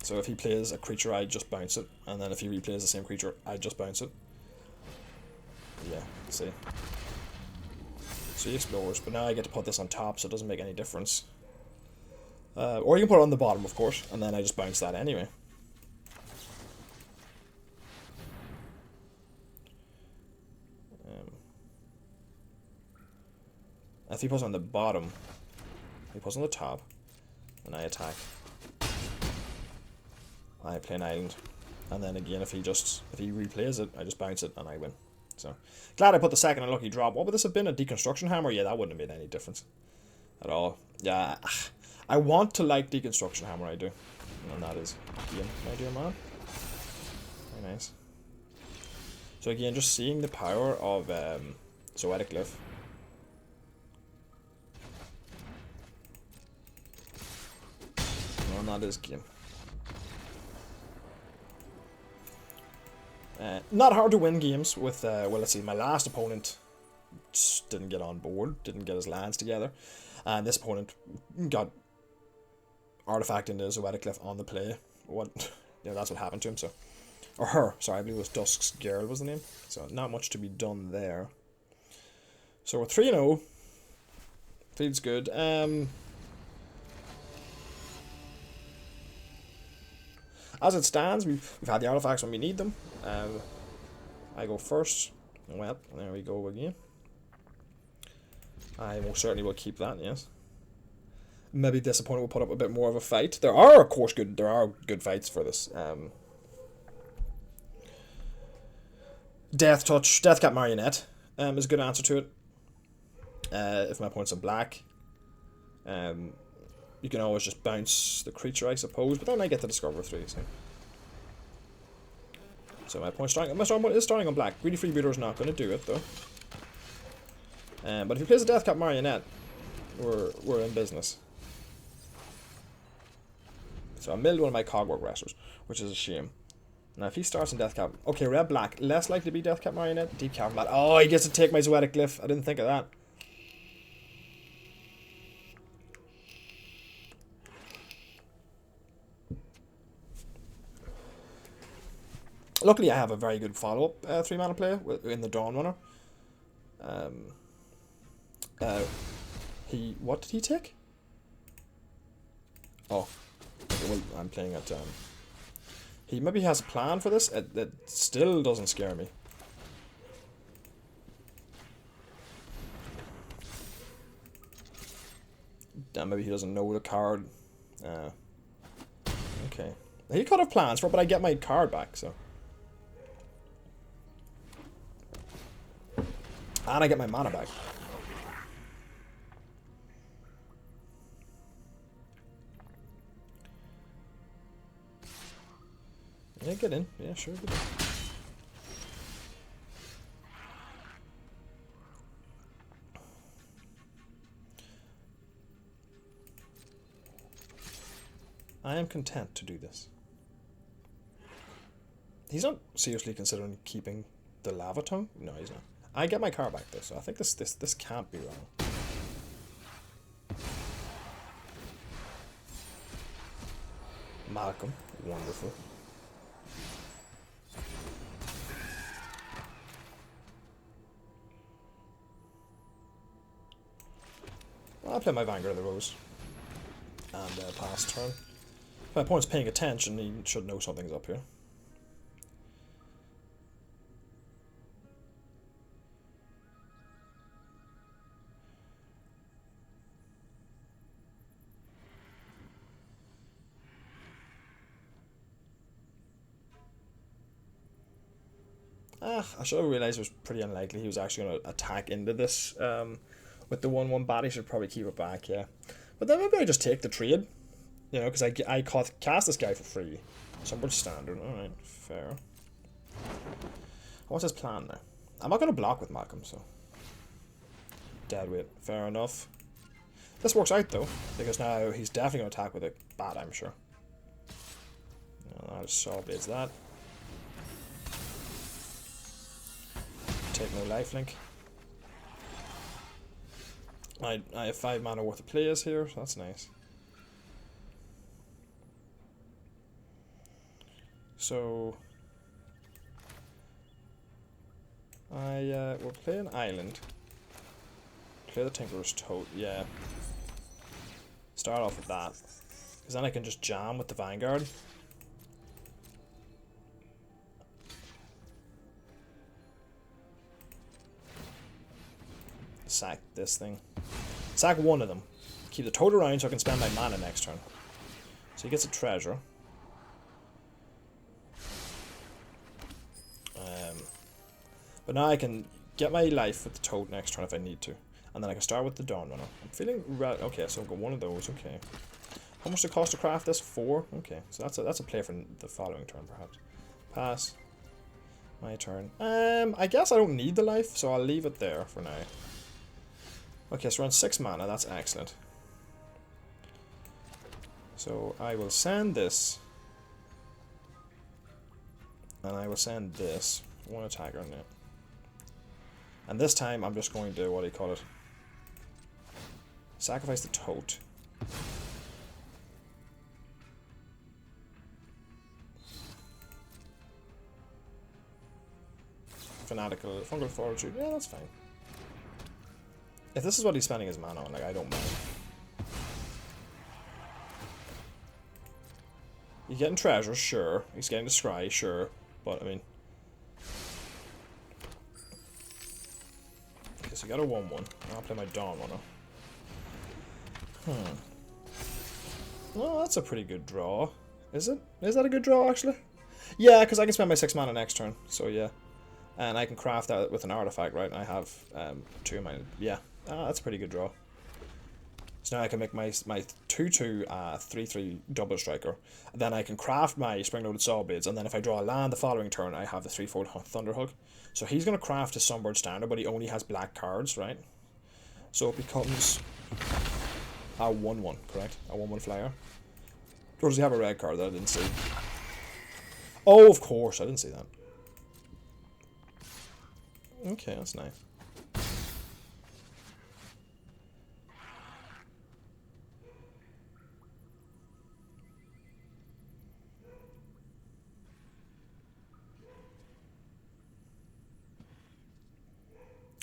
So if he plays a creature, I just bounce it. And then if he replays the same creature, I just bounce it. Yeah, see. So he explores, but now I get to put this on top, so it doesn't make any difference. Or you can put it on the bottom, of course, and then I just bounce that anyway. If he puts on the bottom, he puts on the top, and I attack. I play an island, and then again, if he replays it, I just bounce it and I win. So glad I put the second unlucky drop. What would this have been? A deconstruction hammer? Yeah, that wouldn't have made any difference at all. Yeah, I want to like deconstruction hammer. I do, and that is game, my dear man. Very nice. So again, just seeing the power of Zoetic Glyph. And that is game. Not hard to win games with, well, let's see, my last opponent just didn't get on board, didn't get his lands together, and this opponent got artifact into Zoetic Glyph on the play. That's what happened to him, so. Or her, sorry, I believe it was Dusk's Girl was the name, so not much to be done there. So we're 3-0. Feels good. As it stands, we've had the artifacts when we need them. I go first. Well, there we go again. I most certainly will keep that, yes. Maybe this opponent will put up a bit more of a fight. There are, of course, good fights for this. Death Touch, Deathcap Marionette is a good answer to it. If my opponent's in black. You can always just bounce the creature, I suppose, but then I get to discover 3. So my opponent is starting on black. Greedy Freebooter is not going to do it though. But if he plays a Deathcap Marionette, we're in business. So I milled one of my Cogwork Wrestlers, which is a shame. Now if he starts in Deathcap, okay, red black, less likely to be Deathcap Marionette, Deep Cavern Bat. Oh, he gets to take my Zoetic Glyph. I didn't think of that. Luckily, I have a very good follow-up 3-mana play in the Dawn Runner. What did he take? Oh, okay, well, I'm playing at. He maybe has a plan for this. It still doesn't scare me. Then maybe he doesn't know the card. Okay. He could have plans for it, but I get my card back, so. And I get my mana back. Yeah, get in. Yeah, sure, get in. I am content to do this. He's not seriously considering keeping the lava tongue? No, he's not. I get my car back though, so I think this can't be wrong. Malcolm, wonderful. Well, I'll play my Vanguard of the Rose. And pass turn. If my opponent's paying attention, he should know something's up here. I should have realised it was pretty unlikely he was actually going to attack into this with the 1/1 bat. He should probably keep it back, yeah. But then maybe I just take the trade, you know, because I cast this guy for free. Somewhat standard, alright, fair. What's his plan now? I'm not going to block with Malcolm, so. Deadweight, fair enough. This works out though, because now he's definitely going to attack with a bat, I'm sure. I'll just saw blades that. Take no lifelink. I have 5 mana worth of players here, so that's nice. So we'll play an island. Play the Tinkerer's Tote, yeah. Start off with that. Because then I can just jam with the Vanguard. Sack this thing. Sack one of them. Keep the toad around so I can spend my mana next turn. So he gets a treasure. But now I can get my life with the toad next turn if I need to. And then I can start with the Dawn Runner. I'm feeling... Okay, so I've got one of those, okay. How much does it cost to craft this? 4? Okay, so that's a play for the following turn, perhaps. Pass. My turn. I guess I don't need the life, so I'll leave it there for now. Okay, so we're on 6 mana, that's excellent. So I will send this. And I will send this. One attacker on it. And this time I'm just going to, what do you call it? Sacrifice the tote. Fanatical, Fungal Fortitude, yeah, that's fine. If this is what he's spending his mana on, like, I don't mind. He's getting treasures, sure. He's getting the scry, sure. But, I mean... Okay, so I got a 1/1. I'll play my Dawn Runner. Well, that's a pretty good draw. Is it? Is that a good draw, actually? Yeah, because I can spend my 6 mana next turn. So, yeah. And I can craft that with an artifact, right? And I have 2 of my... Yeah. That's a pretty good draw. So now I can make my 2/2 3/3 double striker. Then I can craft my spring-loaded saw blades, and then if I draw a land the following turn, I have the 3/4 Thunderhug. So he's going to craft his Sunbird Standard, but he only has black cards, right? So it becomes a 1/1, correct? A 1/1 flyer. Or does he have a red card that I didn't see? Oh, of course, I didn't see that. Okay, that's nice.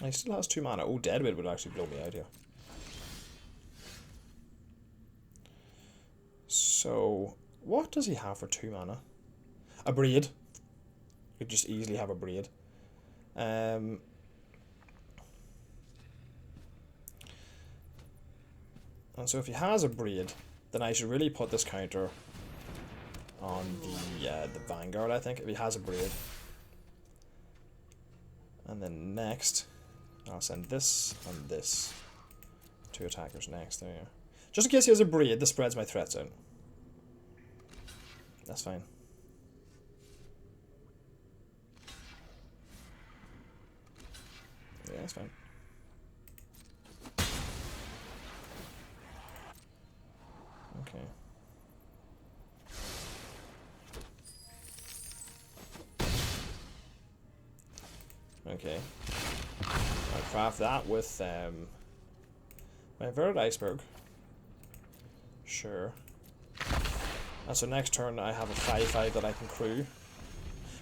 He still has 2 mana. Oh, Deadweight would actually blow me out here. So, what does he have for 2 mana? A Braid. You could just easily have a Braid. And so if he has a Braid, then I should really put this counter on the Vanguard, I think, if he has a Braid. And then next, I'll send this and this. 2 attackers next, there you go. Just in case he has a Braid, this spreads my threats out. That's fine. Yeah, that's fine. Okay. Okay. I'll craft that with my inverted iceberg. Sure. And so next turn I have a 5/5 that I can crew.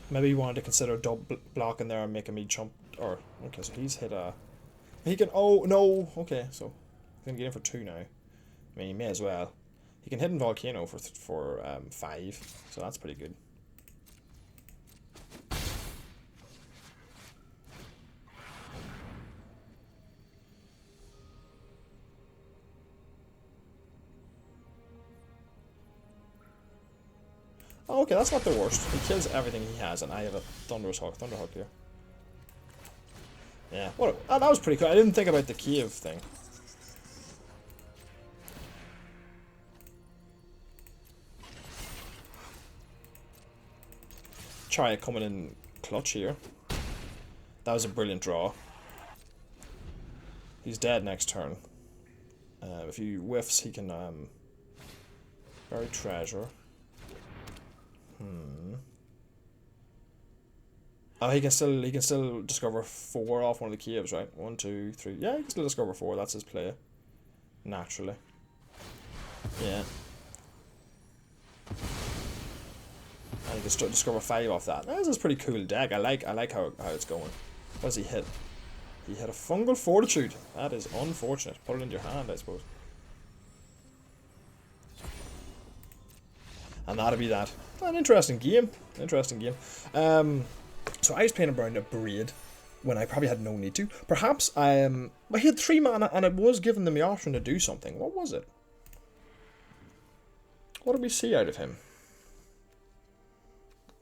Maybe you wanted to consider double blocking there and making me jump. Or okay, so he's hit a. He can. Oh no. Okay, so he's gonna get in for 2 now. I mean, he may as well. He can hit in Volcano for 5, so that's pretty good. Oh, okay, that's not the worst. He kills everything he has, and I have a Thunderhawk here. Yeah, that was pretty cool. I didn't think about the Kiev thing. Try it coming in clutch here. That was a brilliant draw. He's dead next turn. If he whiffs, he can bury treasure. Oh, he can still discover 4 off one of the caves, right? 1, 2, 3. Yeah, he can still discover 4. That's his play. Naturally. Yeah. And he can still discover 5 off that. This is a pretty cool deck. I like how it's going. What does he hit? He hit a Fungal Fortitude. That is unfortunate. Put it into your hand, I suppose. And that'll be that. An interesting game. Interesting game. So I was playing around a Braid when I probably had no need to. Perhaps I he had 3 mana and it was giving them the option to do something. What was it? What did we see out of him?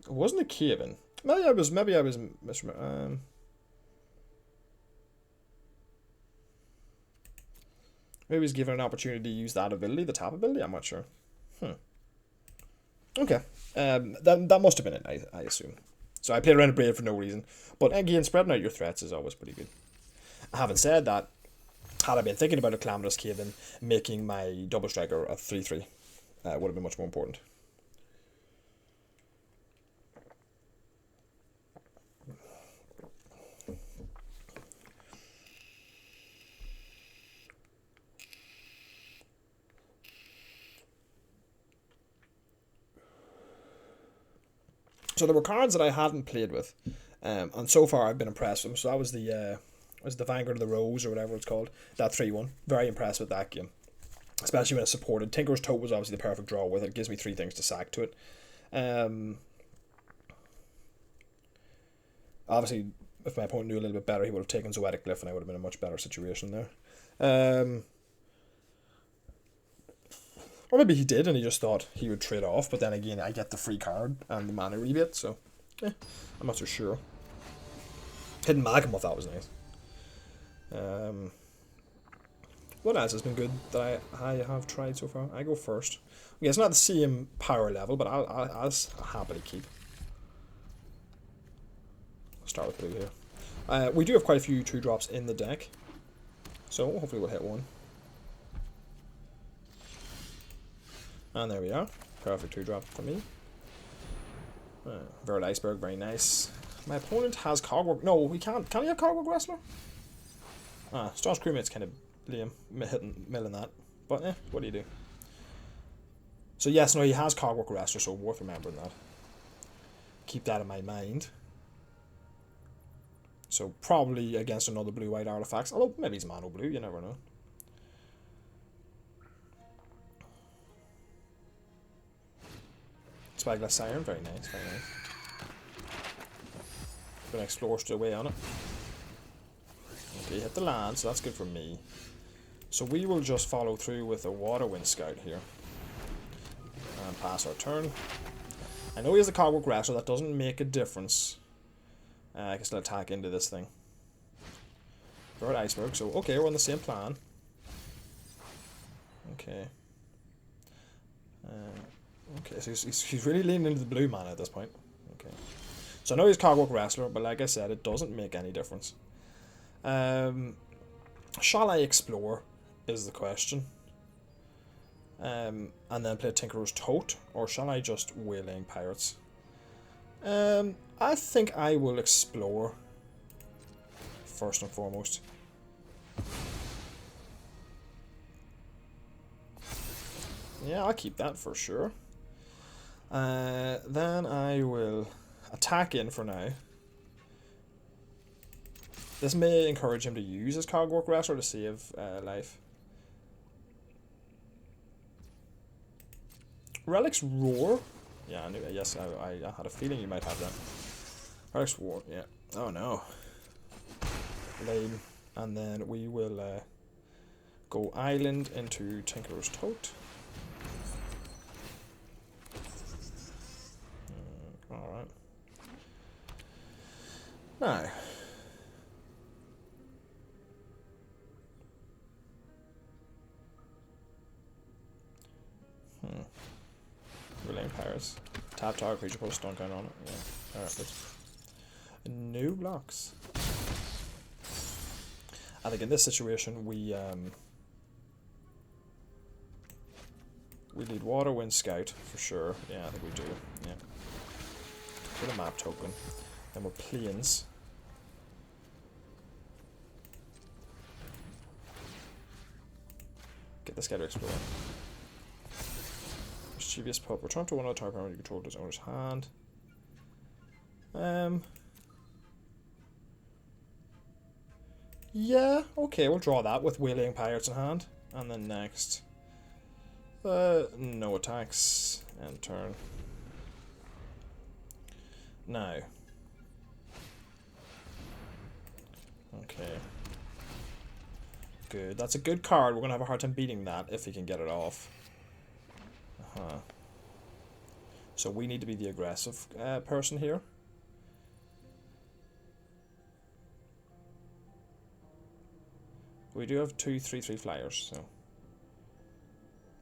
It wasn't a Caven. Maybe I was misremembering. Maybe he was given an opportunity to use that ability, the tap ability. I'm not sure. Okay. That must have been it, I assume. So I played around a Braid for no reason. But again, spreading out your threats is always pretty good. Having said that, had I been thinking about a Calamitous Caven, making my double striker a 3/3 would have been much more important. So there were cards that I hadn't played with, and so far I've been impressed with them. So that was the Vanguard of the Rose or whatever it's called, that 3/1. Very impressed with that game, especially when it's supported. Tinker's Tote was obviously the perfect draw with it. It gives me 3 things to sack to it. Obviously, if my opponent knew a little bit better, he would have taken Zoetic Glyph and I would have been in a much better situation there. Or maybe he did and he just thought he would trade off, but then again, I get the free card and the mana rebate, so I'm not so sure. Hidden Magamoth, that was nice. What else has been good that I have tried so far? I go first. Okay, it's not the same power level, but I'll happily keep. I'll start with blue here. We do have quite a few 2-drops in the deck, so hopefully we'll hit one. And there we are. Perfect 2-drop for me. Verd Iceberg, very nice. My opponent has Cogwork. No, he can't. Can he have Cogwork Wrestler? Staunch Crewmate's kind of lame, milling that. But what do you do? So yes, no, he has Cogwork Wrestler, so worth remembering that. Keep that in my mind. So probably against another blue-white artifacts. Although maybe he's mono blue, you never know. Spyglass Siren, very nice, very nice. Gonna explore straight away on it. Okay, hit the land, so that's good for me. So we will just follow through with a Waterwind Scout here. And pass our turn. I know he has a Cogwork Wrestler, that doesn't make a difference. I can still attack into this thing. Bird Iceberg, so okay, we're on the same plan. Okay. Okay, so he's really leaning into the blue mana at this point. Okay. So I know he's Cogwork Wrestler, but like I said, it doesn't make any difference. Shall I explore, is the question. And then play Tinkerer's Tote, or shall I just Waylaying Pirates? I think I will explore first and foremost. Yeah, I'll keep that for sure. Then I will attack in for now. This may encourage him to use his Cogwork Wrestler to save life. Relic's Roar? Yeah, I knew that. Yes, I had a feeling you might have that. Relic's Roar, yeah. Oh no. Lame. And then we will go Island into Tinkerer's Tote. Alright. Now. Waylaying Pirates. Tap target creature, put a stun count on it. Yeah. Alright, let's. No blocks. I think in this situation we need Waterwind Scout for sure. Yeah, I think we do. Yeah. Put a map token. Then we're Plains. Get this guy to explore. Mischievous Pup. Return to one of the target you control his owner's hand. Yeah, okay, we'll draw that with Waylaying Pirates in hand. And then next. No attacks. End turn. Now. Okay. Good. That's a good card. We're going to have a hard time beating that if he can get it off. So we need to be the aggressive person here. We do have 2 3/3 flyers, so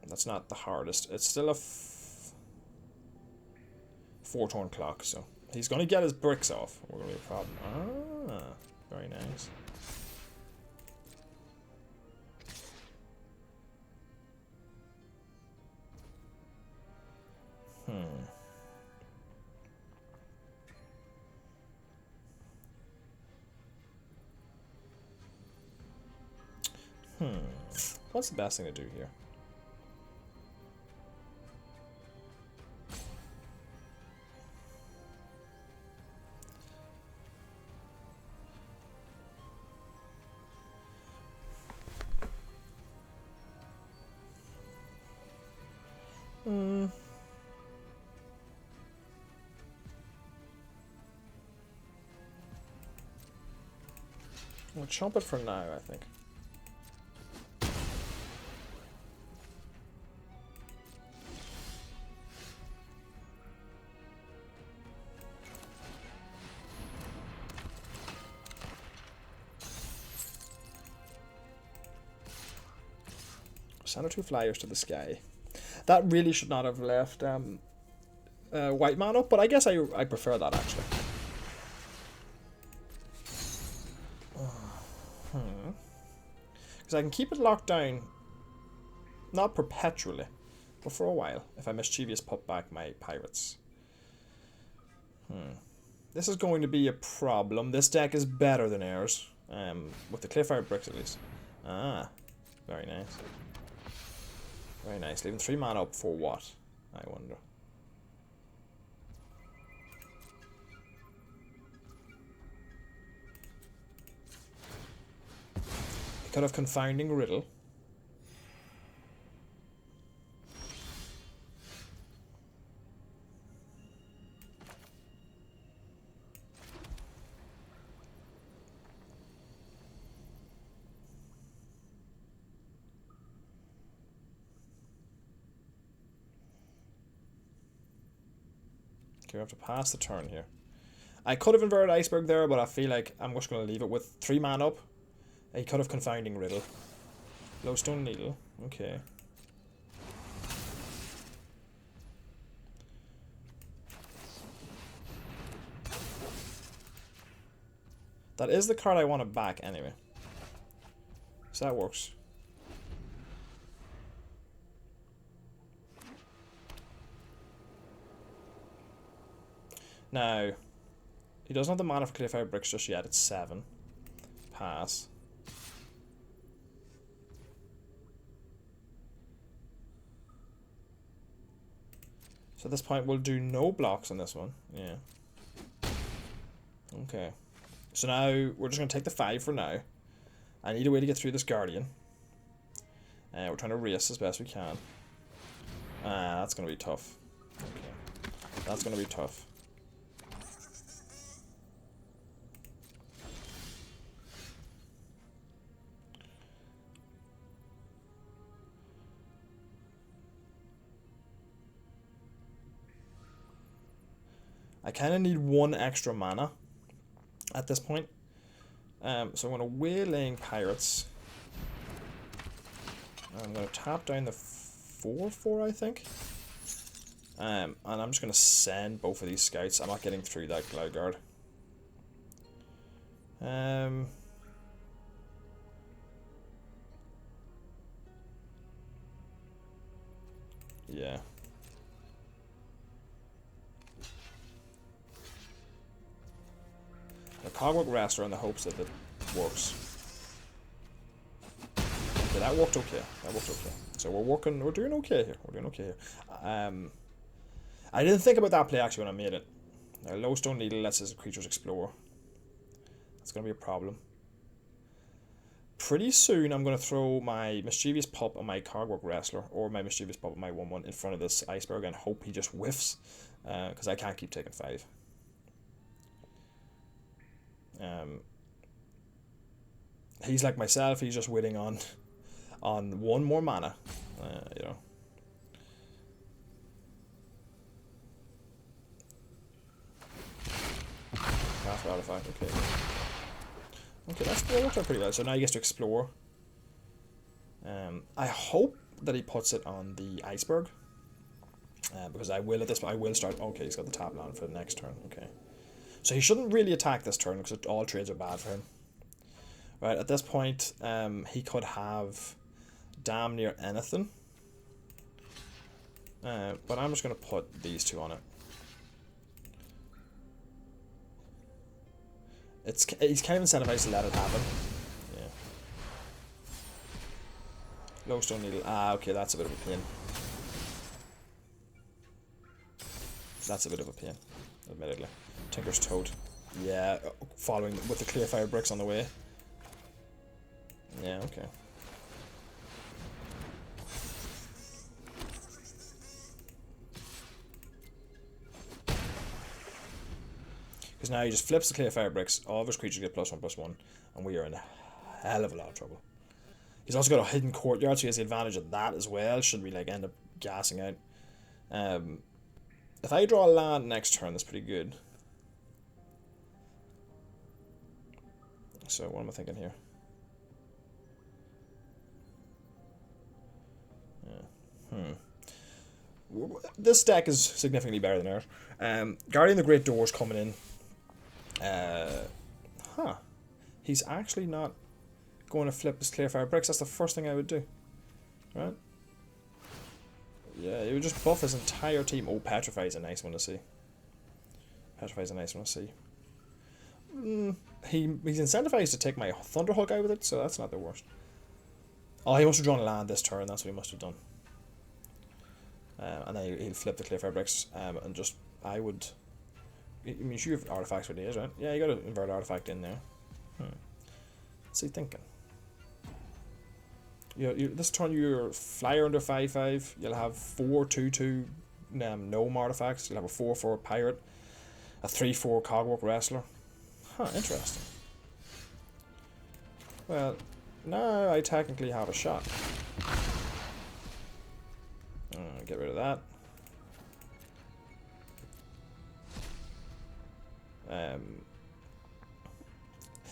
that's not the hardest. It's still a 4-turn clock, so he's going to get his bricks off. We're going to be a problem. Ah, very nice. What's the best thing to do here? We'll chomp it for now, I think. Send 2 flyers to the sky. That really should not have left white man up, but I guess I prefer that actually. Because I can keep it locked down, not perpetually, but for a while, if I Mischievous Pup back my pirates. This is going to be a problem. This deck is better than ours, with the Cliffire bricks at least. Ah, very nice. Very nice. Leaving 3 mana up for what, I wonder. He could have Confounding Riddle. we have to pass the turn here. I could have inverted Iceberg there, but I feel like I'm just going to leave it with 3 man up. He could have Confounding Riddle. Glowstone Needle. Okay. That is the card I want to back anyway. So that works. Now, he doesn't have the mana for Clearfire Bricks just yet. It's 7. Pass. So at this point, we'll do no blocks on this one. Yeah. Okay. So now, we're just going to take the 5 for now. I need a way to get through this Guardian. We're trying to race as best we can. That's going to be tough. Okay. That's going to be tough. I kind of need 1 extra mana at this point. So I'm going to Waylaying Pirates. I'm going to tap down the 4/4, I think. And I'm just going to send both of these scouts. I'm not getting through that Cloud Guard. Yeah. The Cogwork Wrestler in the hopes that it works. Okay, that worked okay. That worked okay. So we're doing okay here. We're doing okay here. I didn't think about that play actually when I made it. Now, Lowstone Needle lets his creatures explore. That's going to be a problem. Pretty soon I'm going to throw my Mischievous Pup and my Cogwork Wrestler, or my Mischievous Pup and my 1/1 in front of this Iceberg and hope he just whiffs. Because I can't keep taking 5. He's like myself, he's just waiting on 1 more mana, you know. Half artifact, okay. Okay, that worked out pretty well. So now he gets to explore. I hope that he puts it on the Iceberg. Because I will at this point, I will start. Okay, he's got the tap land for the next turn, okay. So he shouldn't really attack this turn because all trades are bad for him. Right, at this point, he could have damn near anything. But I'm just going to put these 2 on it. He's kind of incentivized to let it happen. Yeah. Lowstone Needle. Okay, that's a bit of a pain. That's a bit of a pain, admittedly. Tinker's Toad. Yeah, following with the Clearfire Bricks on the way. Yeah, okay. Because now he just flips the Clearfire Bricks, all of his creatures get +1/+1, and we are in a hell of a lot of trouble. He's also got a hidden courtyard, so he has the advantage of that as well, should we like end up gassing out. If I draw a land next turn, that's pretty good. So what am I thinking here? This deck is significantly better than ours. Guardian of the Great Doors coming in. He's actually not going to flip his Clearfire Bricks. That's the first thing I would do. Right? Yeah, he would just buff his entire team. Oh, Petrify is a nice one to see. Petrify is a nice one to see. He's incentivized to take my Thunderhawk out with it, so that's not the worst. Oh, he must have drawn a land this turn. That's what he must have done. And then he'll flip the Clearfire Bricks, and just, I would... I mean, you have artifacts for days, right? Yeah, you got to invert artifact in there. What's he thinking? This turn you're flyer under 5/5. You'll have 4 2/2 gnome artifacts. You'll have a 4/4 pirate, a 3/4 Cogwork Wrestler. Interesting. Well, now I technically have a shot. Get rid of that.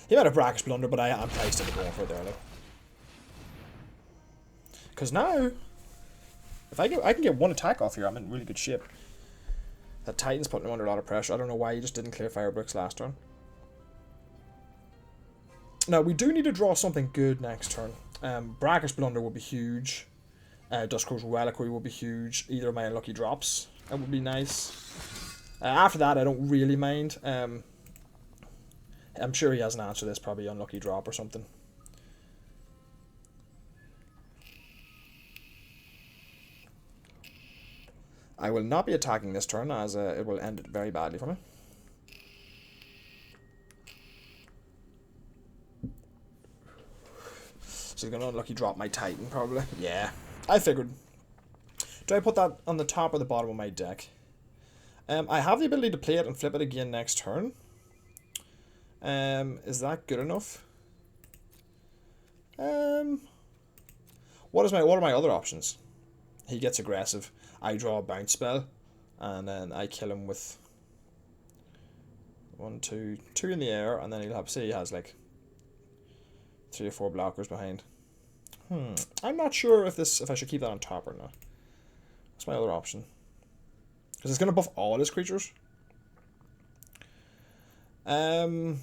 He might have Brackish Blunder, but I'm priced into going for it there, like. Because now, if I can get one attack off here, I'm in really good shape. That Titan's putting him under a lot of pressure. I don't know why he just didn't clear Fire Bricks last turn. Now, we do need to draw something good next turn. Brackish Blunder would be huge. Duskro's Reliquary would be huge. Either of my unlucky drops. That would be nice. After that, I don't really mind. I'm sure he has an answer to this. Probably unlucky drop or something. I will not be attacking this turn, as it will end it very badly for me. So he's going to unlucky drop my Titan, probably. Yeah, I figured. Do I put that on the top or the bottom of my deck? I have the ability to play it and flip it again next turn. Is that good enough? What are my other options? He gets aggressive. I draw a bounce spell, and then I kill him with 1, 2 in the air, and then he'll have, say he has like 3 or 4 blockers behind. I'm not sure if I should keep that on top or not. What's my other option? Because it's going to buff all his creatures. It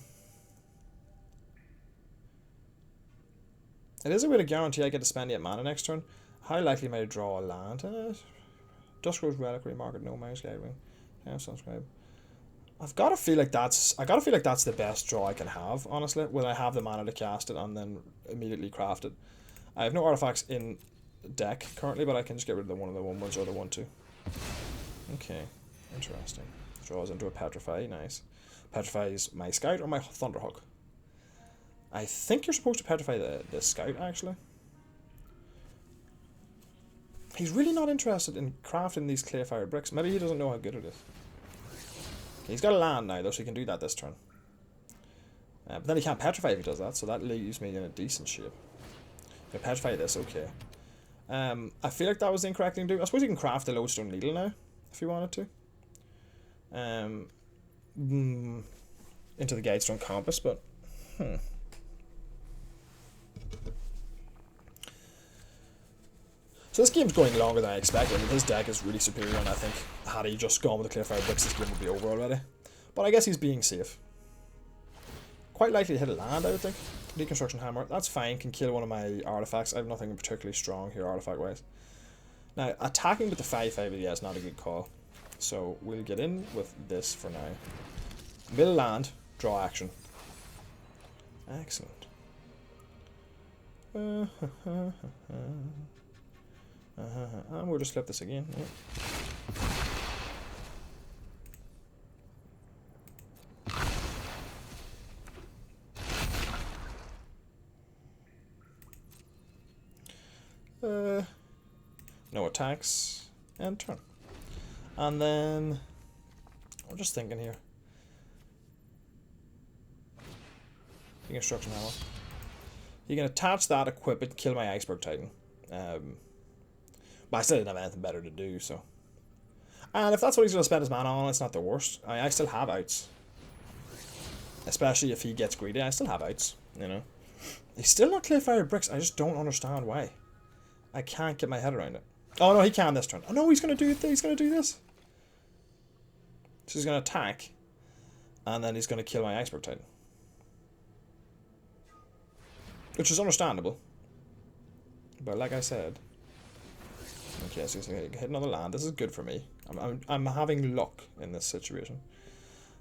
is a way to guarantee I get to spend 8 mana next turn. How likely am I to draw a land? Duskro's Reliquary, Market, No Mouse, Guidewing. Subscribe. I gotta feel like that's the best draw I can have, honestly, when I have the mana to cast it and then immediately craft it. I have no artifacts in deck currently, but I can just get rid of the one of the 1/1s or the 1/2. Okay, interesting. Draws into a Petrify, nice. Petrify's my Scout or my Thunderhawk? I think you're supposed to Petrify the Scout, actually. He's really not interested in crafting these clear-fired bricks. Maybe he doesn't know how good it is. He's got a land now, though, so he can do that this turn. But then he can't Petrify if he does that, so that leaves me in a decent shape. If I Petrify this, okay. I feel like that was the incorrect thing to do. I suppose you can craft the Lodestone Needle now, if you wanted to. Into the Guidestone Compass, but... So this game's going longer than I expected. I mean, his deck is really superior, and I think had he just gone with the Clearfire Bricks, this game would be over already. But I guess he's being safe. Quite likely to hit a land, I would think. Deconstruction Hammer, that's fine, can kill one of my artifacts. I have nothing particularly strong here artifact-wise. Now, attacking with the 5/5, yeah, is not a good call. So we'll get in with this for now. Mill land, draw action. Excellent. And we'll just flip this again. No attacks, and turn. And then, I'm just thinking here. Deconstruction Hammer. You can attach that, equip it, kill my Iceberg Titan. But I still didn't have anything better to do, so. And if that's what he's going to spend his mana on, it's not the worst. I still have outs. Especially if he gets greedy, I still have outs, you know. He's still not Clearfire Bricks, I just don't understand why. I can't get my head around it. Oh no, he can this turn. Oh no, he's going to do it. He's going to do this. So he's going to attack. And then he's going to kill my Iceberg Titan. Which is understandable. But like I said... Okay, so he's going to hit another land. This is good for me. I'm having luck in this situation.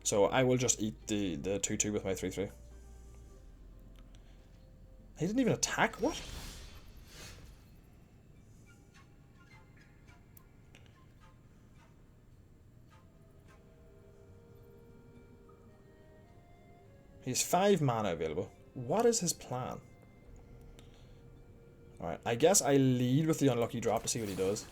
So I will just eat the 2/2 with my 3/3. He didn't even attack? What? He's 5 mana available. What is his plan? Alright, I guess I lead with the unlucky drop to see what he does.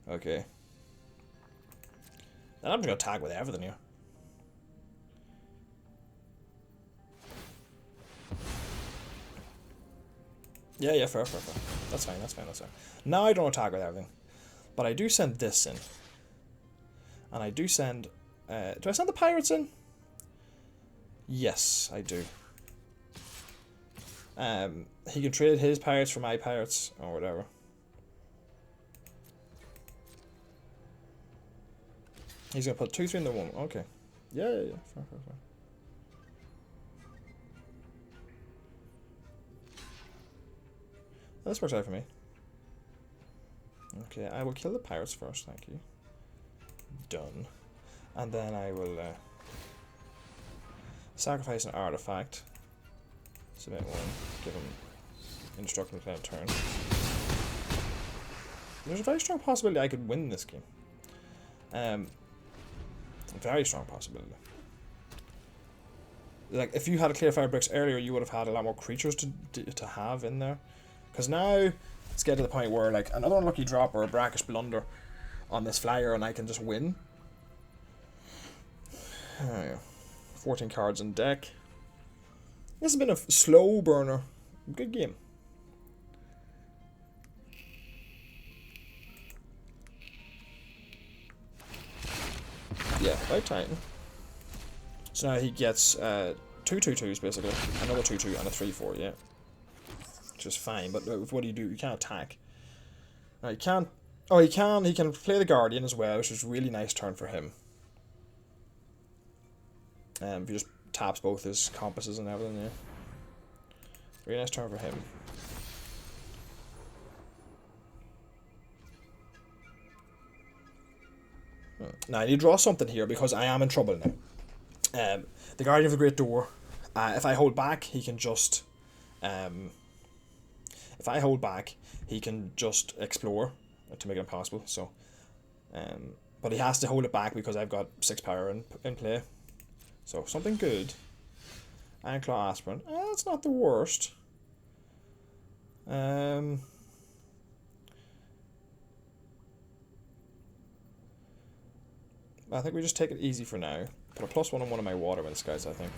Okay. And I'm just going to tag with everything here. Yeah, yeah, fair, fair, fair. That's fine, that's fine, that's fine. Now I don't attack with everything. But I do send this in. And I do send... do I send the pirates in? Yes, I do. He can trade his pirates for my pirates, or whatever. He's going to put 2-3 in the 1. Okay. Yeah, yeah, yeah. Fair, fair, fair. This works out for me. Okay, I will kill the pirates first, thank you. Done. And then I will sacrifice an artifact. Submit 1. Give him indestructible play on turn. There's a very strong possibility I could win this game. Very strong possibility. Like, if you had a clear fire bricks earlier, you would have had a lot more creatures to have in there. Because now, it's getting to the point where, like, another unlucky drop or a brackish blunder on this flyer and I can just win. Oh, yeah. 14 cards in deck. This has been a slow burner. Good game. Yeah, right time. So now he gets 2 2/2s basically. Another 2/2 and a 3/4, yeah. Which is fine, but what do? You can't attack. Now, he can't... Oh, he can play the Guardian as well, which is a really nice turn for him. If he just taps both his compasses and everything, yeah. Really nice turn for him. Now, I need to draw something here because I am in trouble now. The Guardian of the Great Door, if I hold back, he can just... if I hold back, he can just explore to make it impossible. So, but he has to hold it back because I've got 6 power in play. So something good. Ironclaw Aspirant. That's not the worst. I think we just take it easy for now. Put a +1 on one of my Waterwind Scouts, I think.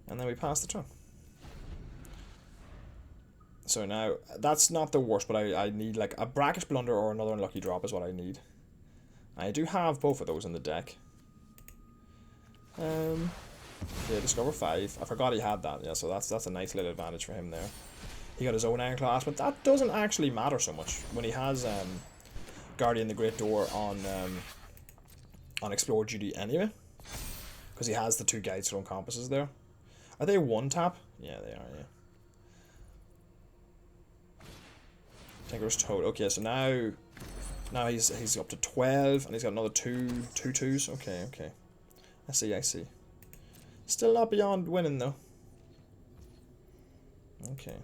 And then we pass the turn. So now, that's not the worst, but I need like a brackish blunder or another unlucky drop is what I need. I do have both of those in the deck. Yeah, discover 5. I forgot he had that, yeah, so that's a nice little advantage for him there. He got his own Ironclaw Aspirant, but that doesn't actually matter so much when he has Guardian the Great Door on Explore duty anyway. Because he has the 2 Guide Stone Compasses there. Are they 1-tap? Yeah, they are, yeah. Tinker's Toad. Okay, so now he's up to 12, and he's got another 2 2/2s. Okay, okay. I see, I see. Still not beyond winning, though. Okay.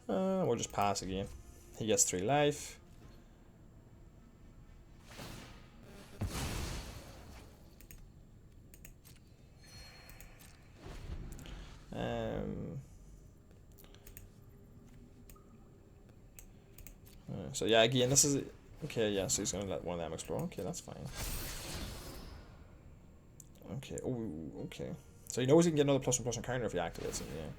We'll just pass again. He gets 3 life. So yeah, again, this is... Okay, yeah, so he's going to let one of them explore. Okay, that's fine. Okay, oh, okay. So he knows he can get another +1/+1 counter if he activates it, yeah.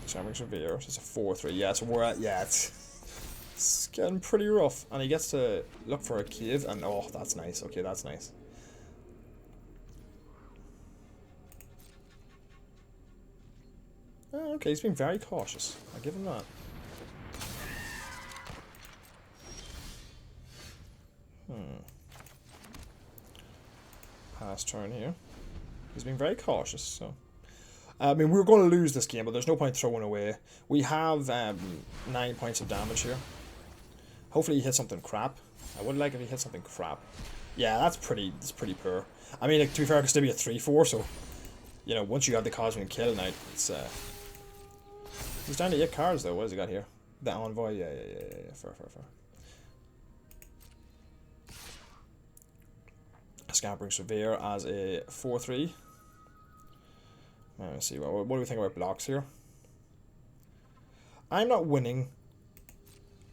Caverns Severe, it's a 4/3. Yeah, so we're at... Yeah, it's getting pretty rough. And he gets to look for a cave, and oh, that's nice. Okay, that's nice. Oh, okay, he's being very cautious. I'll give him that. Pass turn here. He's being very cautious, so... I mean, we're going to lose this game, but there's no point throwing away. We have 9 points of damage here. Hopefully he hits something crap. I would like if he hit something crap. Yeah, that's pretty poor. I mean, like, to be fair, it could still be a 3/4, so... You know, once you have the Cosmic Kill Knight, it's... He's down to 8 cards, though. What has he got here? The Envoy? Yeah. Fair. Scampering Severe as a 4/3. Let's see, what do we think about blocks here? I'm not winning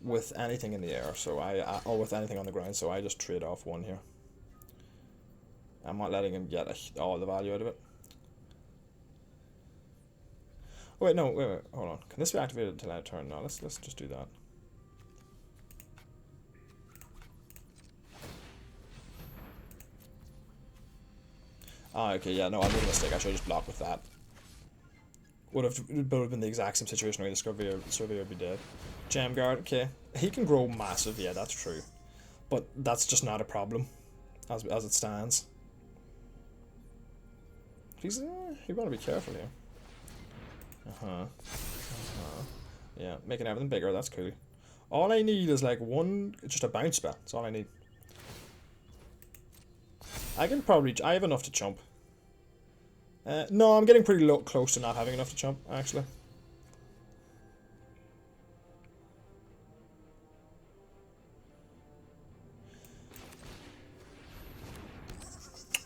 with anything in the air, so or with anything on the ground, so I just trade off one here. I'm not letting him get all the value out of it. Oh wait, no, wait, hold on. Can this be activated until I turn? No, let's just do that. Ah, okay, yeah, no, I made a mistake. I should have just blocked with that. Would have been the exact same situation where the surveyor would be dead. Gem guard, okay. He can grow massive, yeah, that's true. But that's just not a problem as it stands. You gotta be careful here. Yeah, making everything bigger, that's cool. All I need is like just a bounce spell. That's all I need. I have enough to chump. No, I'm getting pretty close to not having enough to chump, actually.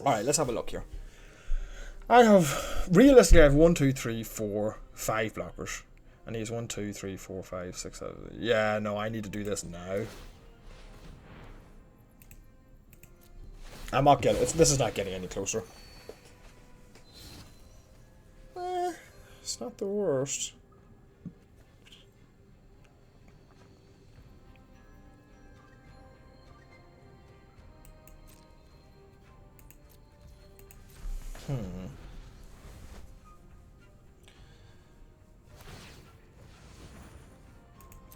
Alright, let's have a look here. Realistically, I have 1, 2, 3, 4, 5 blockers. And he's 1, 2, 3, 4, 5, 6, 7. Yeah, no, I need to do this now. I'm not getting this is not getting any closer. It's not the worst.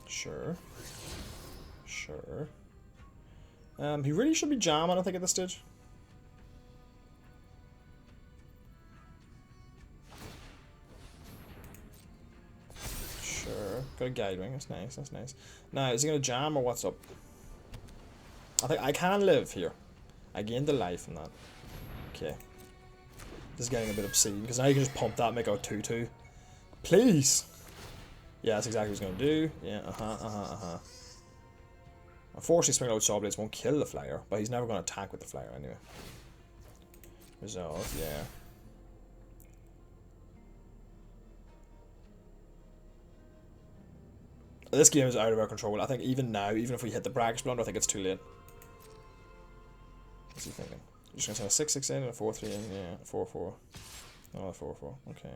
Sure. He really should be jam, I don't think, at this stage. Sure. Got a guide ring, that's nice. Now, is he gonna jam or what's up? I think I can live here. I gained the life in that. Okay. This is getting a bit obscene, because now you can just pump that and make out 2-2. Please! Yeah, that's exactly what he's going to do. Yeah, Unfortunately, Swing Out Saw Blades won't kill the flyer, but he's never going to attack with the flyer anyway. Resolve, yeah. This game is out of our control. I think even now, even if we hit the Bragg's Blunder, I think it's too late. What's he thinking? You're just going to send a 6-6 in and a 4-3 in? Yeah, 4-4. Oh, a 4-4. Okay.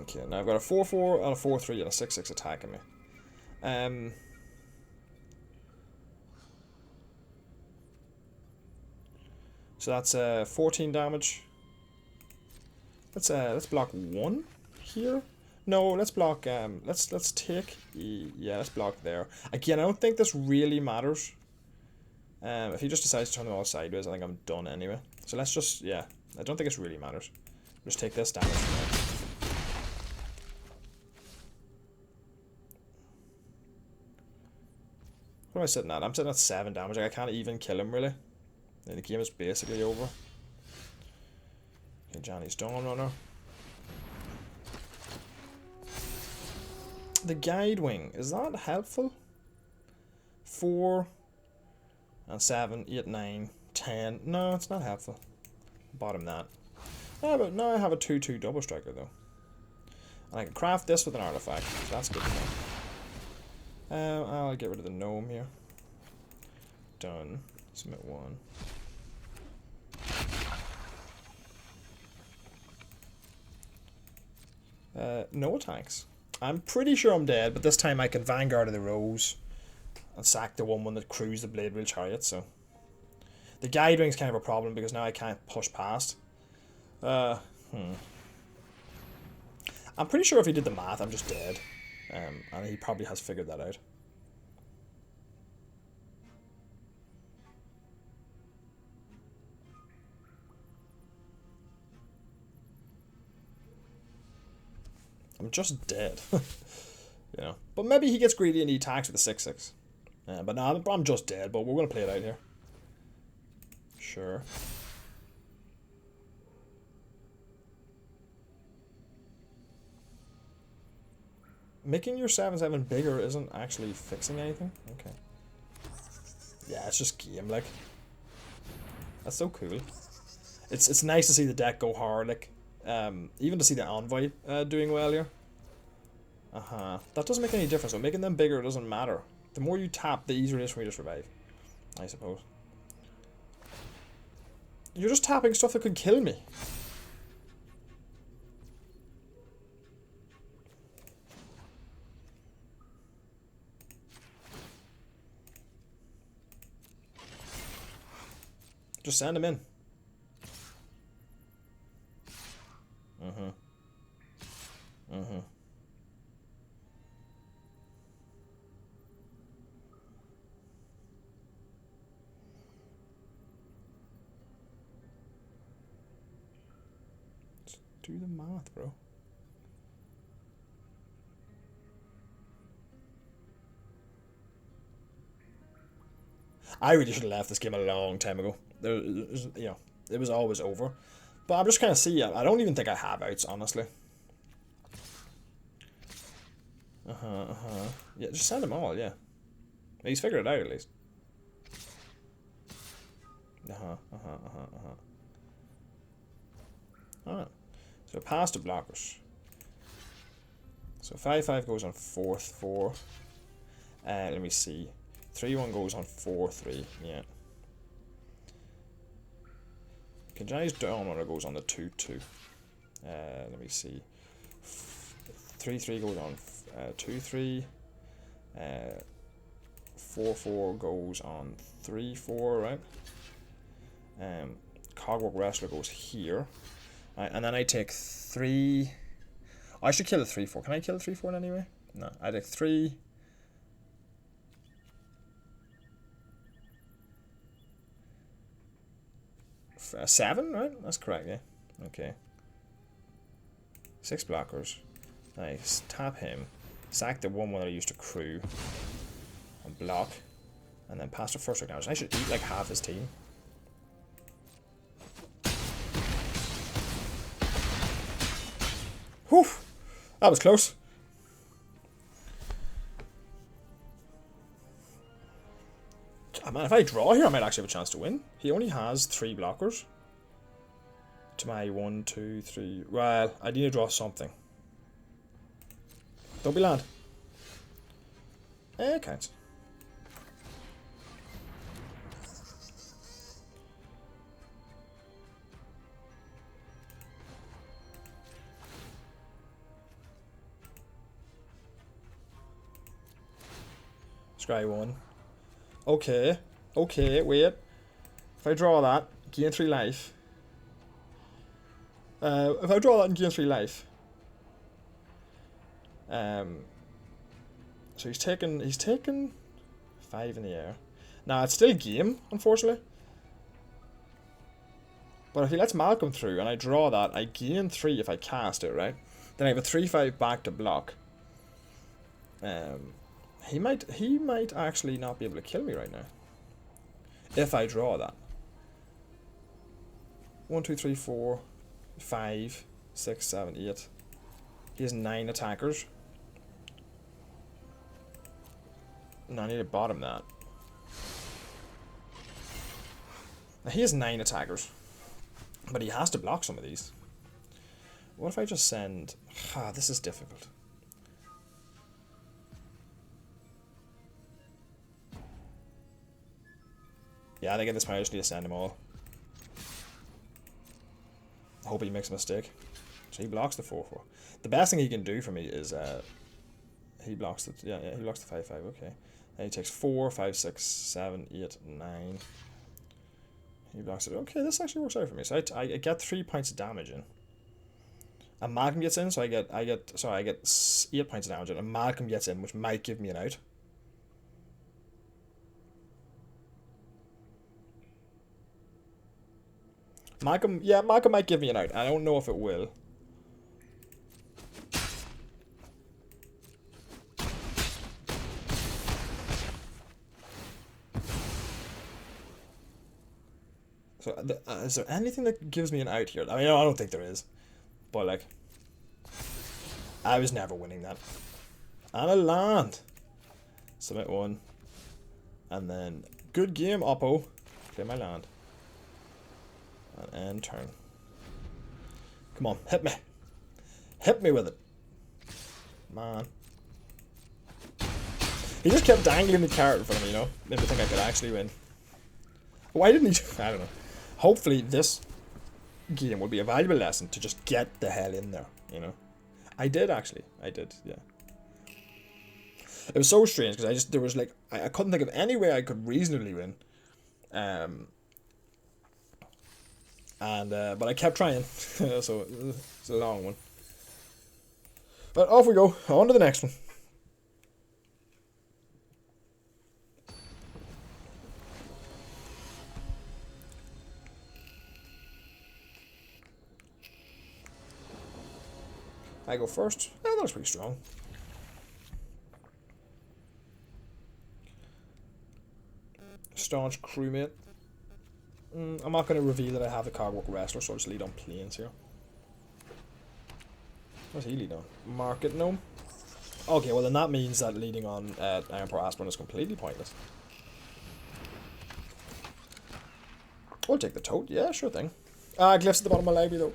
Okay, now I've got a 4-4 and a 4-3 and a 6-6 attacking me. So that's 14 damage. Let's block 1 here. No, let's block. Let's take. Yeah, let's block there. Again, I don't think this really matters. If he just decides to turn them all sideways, I think I'm done anyway. So let's just, yeah, I don't think it really matters. Just take this damage from there. What am I sitting at? I'm sitting at 7 damage. Like, I can't even kill him, really. The game is basically over. Okay, Johnny's Dawnrunner. The Guide Wing, is that helpful? 4 and 7, 8, 9, 10. No, it's not helpful. Bottom that. Yeah, but now I have a 2-2 double striker though. And I can craft this with an artifact, so that's good to know. I'll get rid of the gnome here. Done. Submit 1. No attacks. I'm pretty sure I'm dead, but this time I can Vanguard of the Rose and sack the one that crews the Blade Wheel Chariot, so. The Guide Ring's kind of a problem because now I can't push past. I'm pretty sure if he did the math, I'm just dead. And he probably has figured that out. I'm just dead. You know. But maybe he gets greedy and he attacks with a 6-6. But no, I'm just dead, but we're going to play it out here. Sure. Making your 7/7 bigger isn't actually fixing anything. Okay. Yeah, it's just game, like. That's so cool. It's nice to see the deck go hard, like. Even to see the Envoy doing well here. That doesn't make any difference. So making them bigger doesn't matter. The more you tap, the easier it is for me to survive, I suppose. You're just tapping stuff that could kill me. Just send him in. Just do the math, bro. I really should have left this game a long time ago. It was always over. But I'm just kind of see. I don't even think I have outs, honestly. Yeah, just send them all. Yeah, he's figured it out at least. Alright. So pass to blockers. So 5/5 goes on 4/4. Let me see. 3/1 goes on 4/3. Yeah. Kanjani's Dominator goes on the 2/2. Let me see. 3/3 goes on 2/3. 4/4 goes on 3/4, right? Cogwork Wrestler goes here. Right, and then I take 3. I should kill the 3/4. Can I kill the 3/4 in any way? No. I take 3. 7, right? That's correct, yeah. Okay. 6 blockers. Nice. Tap him. Sack the 1/1 that I used to crew. And block. And then pass the first strike damage. I should eat like half his team. Whew! That was close. Oh man, if I draw here, I might actually have a chance to win. He only has 3 blockers. To my 1, 2, 3. Well, I need to draw something. Don't be land. It counts. Scry 1. Okay. Okay, wait. If I draw that, gain 3 life. If I draw that and gain 3 life. So he's taken 5 in the air. Now it's still game, unfortunately. But if he lets Malcolm through and I draw that, I gain 3 if I cast it, right? Then I have a 3/5 back to block. He might actually not be able to kill me right now. If I draw that. 1, 2, 3, 4, 5, 6, 7, 8. He has 9 attackers. No, I need to bottom that. Now he has 9 attackers. But he has to block some of these. What if I just send... this is difficult. Yeah, I think at this point I just need to send them all. I hope he makes a mistake. So he blocks the 4/4. The best thing he can do for me is he blocks the he blocks the 5/5. Okay, and he takes 4, 5, 6, 7, 8, 9. He blocks it. Okay, this actually works out for me. So I get 3 points of damage in. And Malcolm gets in, so I get 8 points of damage in, and Malcolm gets in, which might give me an out. Malcolm might give me an out. I don't know if it will. So, is there anything that gives me an out here? I mean, I don't think there is. But, like, I was never winning that. And a land. Submit 1. And then, good game, Oppo. Play my land. And end turn. Come on, hit me. Hit me with it. Man. He just kept dangling the carrot in front of me, you know? Made me think I could actually win. Why didn't he? I don't know. Hopefully this game will be a valuable lesson to just get the hell in there, you know? I did, actually. I did, yeah. It was so strange, because there was like, I couldn't think of any way I could reasonably win. But I kept trying, so it's a long one. But off we go, on to the next one. I go first. Yeah, that was pretty strong. Staunch crewmate. I'm not going to reveal that I have the Cogwork Wrestler, so I'll just lead on planes here. What's he lead on? Market Gnome? Okay, well then that means that leading on Ironpaw Aspirant is completely pointless. We'll take the tote, yeah, sure thing. Glyphs at the bottom of my library though.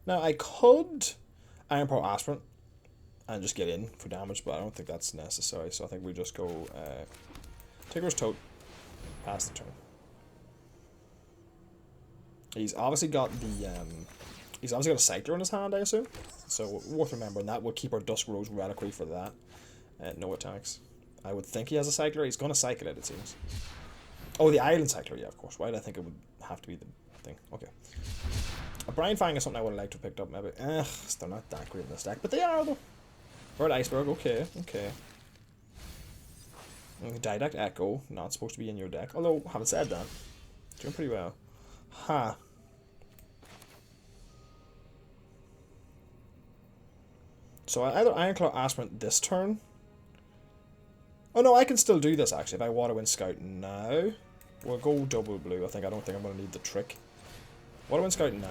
Now I could Ironpaw Aspirant and just get in for damage, but I don't think that's necessary, so I think we just go Tigger's Tote, pass the turn. He's obviously got the he's obviously got a Cycler in his hand, I assume. So worth remembering that. We'll keep our Dusk Rose Reliquary for that. No attacks. I would think he has a Cycler. He's gonna cycle it seems. Oh, the Island Cycler, yeah, of course. Why did I think it would have to be the thing? Okay. A Brine Fang is something I would have liked to have picked up, maybe. They're not that great in this deck, but they are, though. Bird Iceberg, okay, okay. Didact Echo, not supposed to be in your deck. Although, haven't said that. Doing pretty well. Ha. So I either Ironclaw Aspirant this turn. Oh no, I can still do this actually if I Waterwind Scout now. We'll go double blue. I don't think I'm going to need the trick. Waterwind Scout now.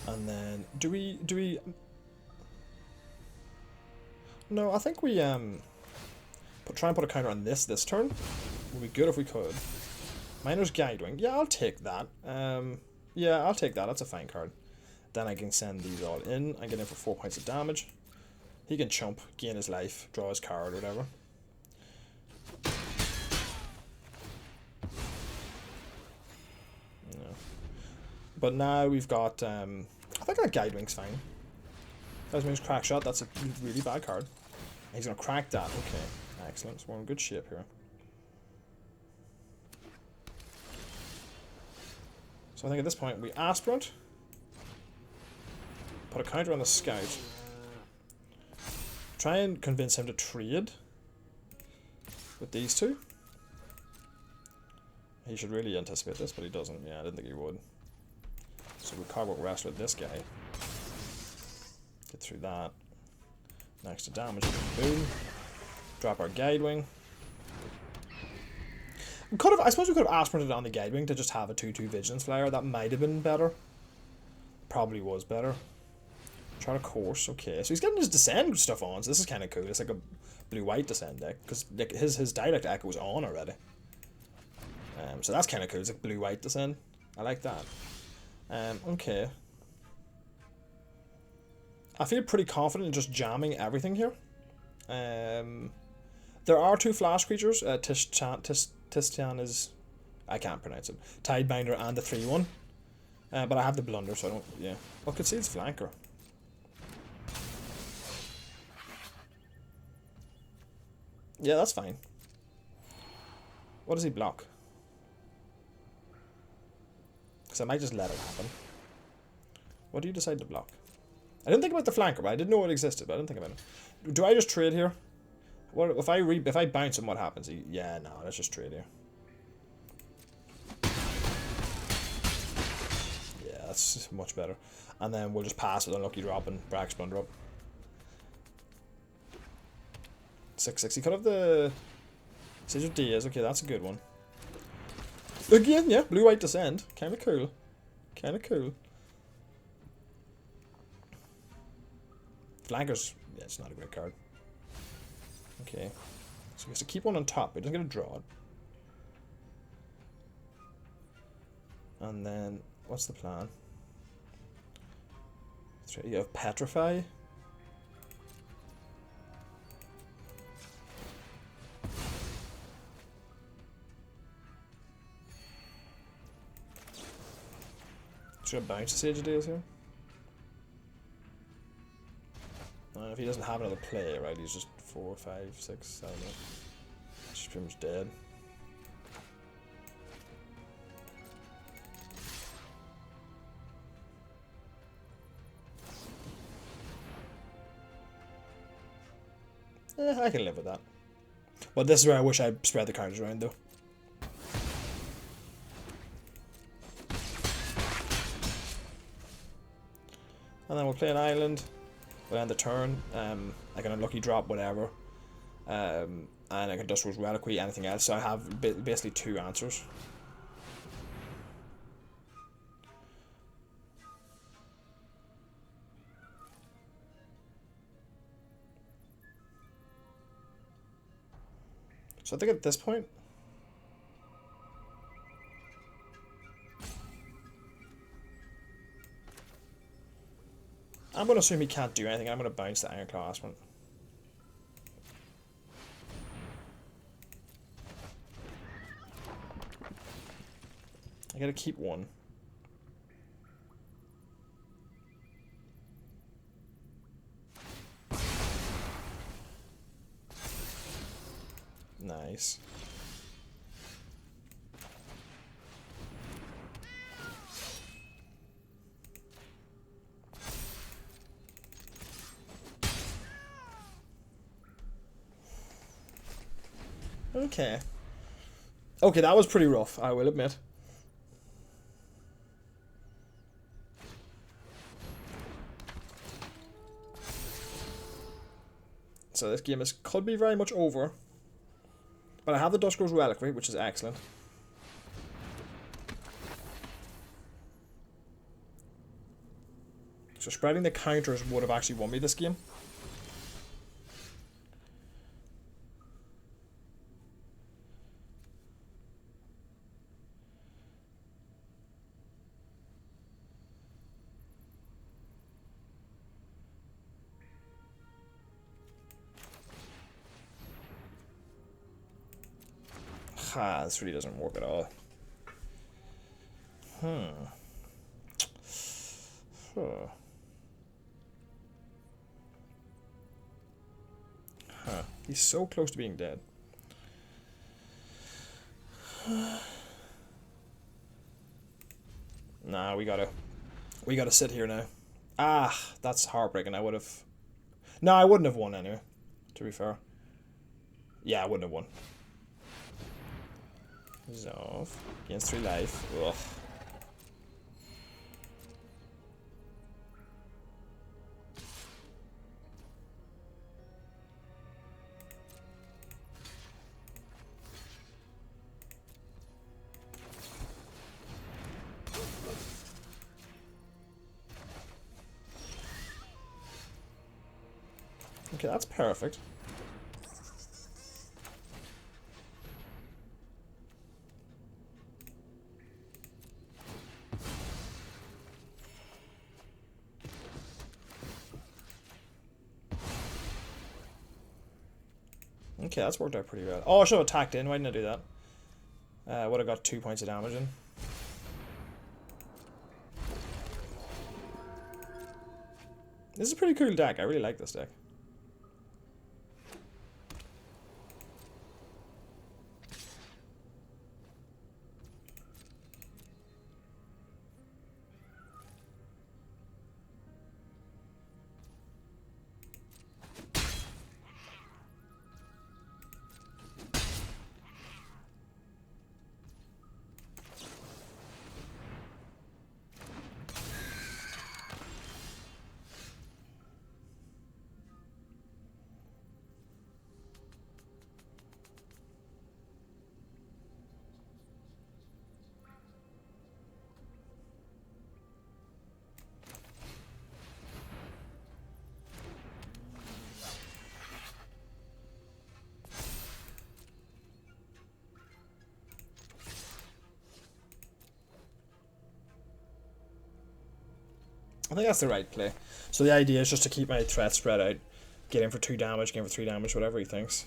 And then do we no, I think we try and put a counter on this turn. Would be good if we could. Miner's Guidewing. Yeah, I'll take that. Yeah, I'll take that. That's a fine card. Then I can send these all in. I get in for 4 points of damage. He can chump, gain his life, draw his card, whatever. No. But now we've got, I think that Guidewing's fine. Guidewing's Crack Shot, that's a really bad card. He's going to crack that, okay. Excellent, so we're in good shape here. So I think at this point we Aspirant. Put a counter on the Scout. Try and convince him to trade with these two. He should really anticipate this, but he doesn't. Yeah, I didn't think he would. So we Cogwork Wrestler with this guy. Get through that. Next to damage, boom. Drop our Guidewing. I suppose we could have Aspiranted on the Guidewing to just have a 2/2 Vigilance Flyer. That might have been better. Probably was better. Chart of Course, okay. So he's getting his Descend stuff on, so this is kind of cool. It's like a blue-white Descend deck, because like, his Dialect Echo is on already. So that's kind of cool. It's like blue-white Descend. I like that. Okay. I feel pretty confident in just jamming everything here. There are 2 flash creatures. Tistian is... I can't pronounce it. Tidebinder and the 3/1. But I have the Blunder, so I don't... Yeah. Well, Conceal's Flanker. Yeah, that's fine. What does he block? Because I might just let it happen. What do you decide to block? I didn't think about the Flanker, but I didn't know it existed, but I didn't think about it. Do I just trade here? What if I bounce him, what happens? Yeah, no, let's just trade here. Yeah, that's much better. And then we'll just pass with Unlucky Drop and Brax Blunder up. 6/6. He could have the... Siege of Diaz, okay, that's a good one. Again, yeah, blue-white descend. Kinda cool. Kinda cool. Flankers, yeah, it's not a great card. Okay. So he has to keep one on top, but he doesn't get to draw it. And then, what's the plan? You have Petrify. Should I bounce the Sage of Deals here? If he doesn't have another play, right, he's just 4, 5, 6, 7, 8. He's pretty much dead. I can live with that. But this is where I wish I spread the cards around, though. And then we'll play an island. We'll end the turn. I can unlucky drop whatever. And I can Dust Rose Reliquary, anything else. So I have basically 2 answers. So I think at this point, I'm going to assume he can't do anything. I'm going to bounce the Ironclaw Aspirant. I got to keep 1. Nice. Okay. Okay, that was pretty rough, I will admit. So this game could be very much over. But I have the Dusk Rose Reliquary, which is excellent. So spreading the counters would have actually won me this game. This really doesn't work at all. He's so close to being dead. Nah, we gotta sit here now. Ah, that's heartbreaking. I would have. No, I wouldn't have won anyway. To be fair. Yeah, I wouldn't have won. Resolve. Against 3 life. Ugh. Okay, that's perfect. Okay, that's worked out pretty well. Oh, I should have attacked in. Why didn't I do that? Would have got 2 points of damage in. This is a pretty cool deck. I really like this deck. I think that's the right play. So the idea is just to keep my threat spread out. Get in for 2 damage, get in for 3 damage, whatever he thinks.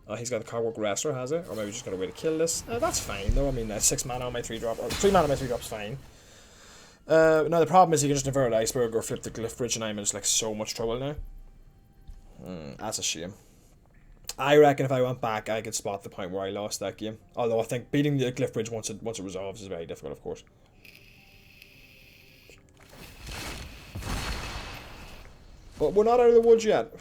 Oh, he's got the Cogwork Wrestler, has it? Or maybe just got a way to kill this. That's fine, though. I mean, 6 mana on my 3-drop, or 3 mana on my 3-drop's fine. Now, the problem is you can just invert Iceberg or flip the Glyph Bridge, and I'm in just, like, so much trouble now. That's a shame. I reckon if I went back, I could spot the point where I lost that game. Although I think beating the Glyph Bridge once it resolves is very difficult, of course. But we're not out of the woods yet.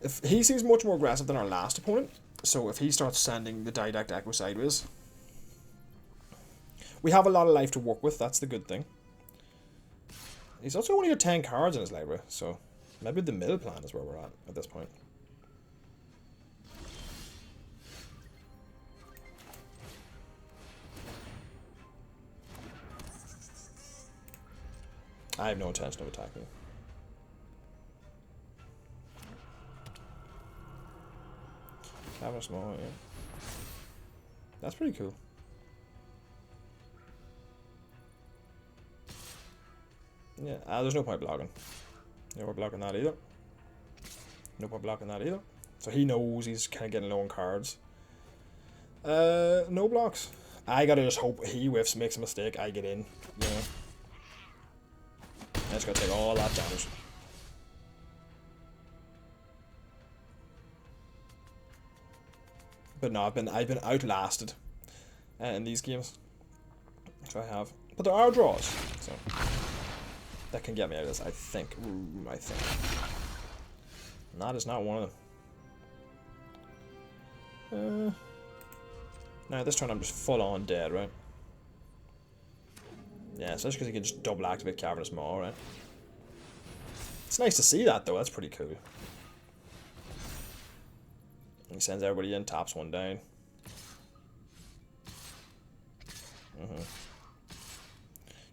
If he seems much more aggressive than our last opponent, so if he starts sending the Didact Echo sideways, we have a lot of life to work with, that's the good thing. He's also only got 10 cards in his library, so maybe the middle plan is where we're at this point. I have no intention of attacking. Caverns small, yeah. That's pretty cool. Yeah, there's no point blocking. Yeah, we're blocking that either. No point blocking that either. So he knows he's kind of getting low on cards. No blocks. I gotta just hope he whiffs, makes a mistake, I get in. You know. I just gotta take all that damage. But no, I've been outlasted in these games. So I have. But there are draws, so that can get me out of this, I think. Ooh, I think. And that is not one of them. Now this turn I'm just full on dead, right? Yeah, so that's because you can just double activate Cavernous Maw, right? It's nice to see that though, that's pretty cool. He sends everybody in, taps one down.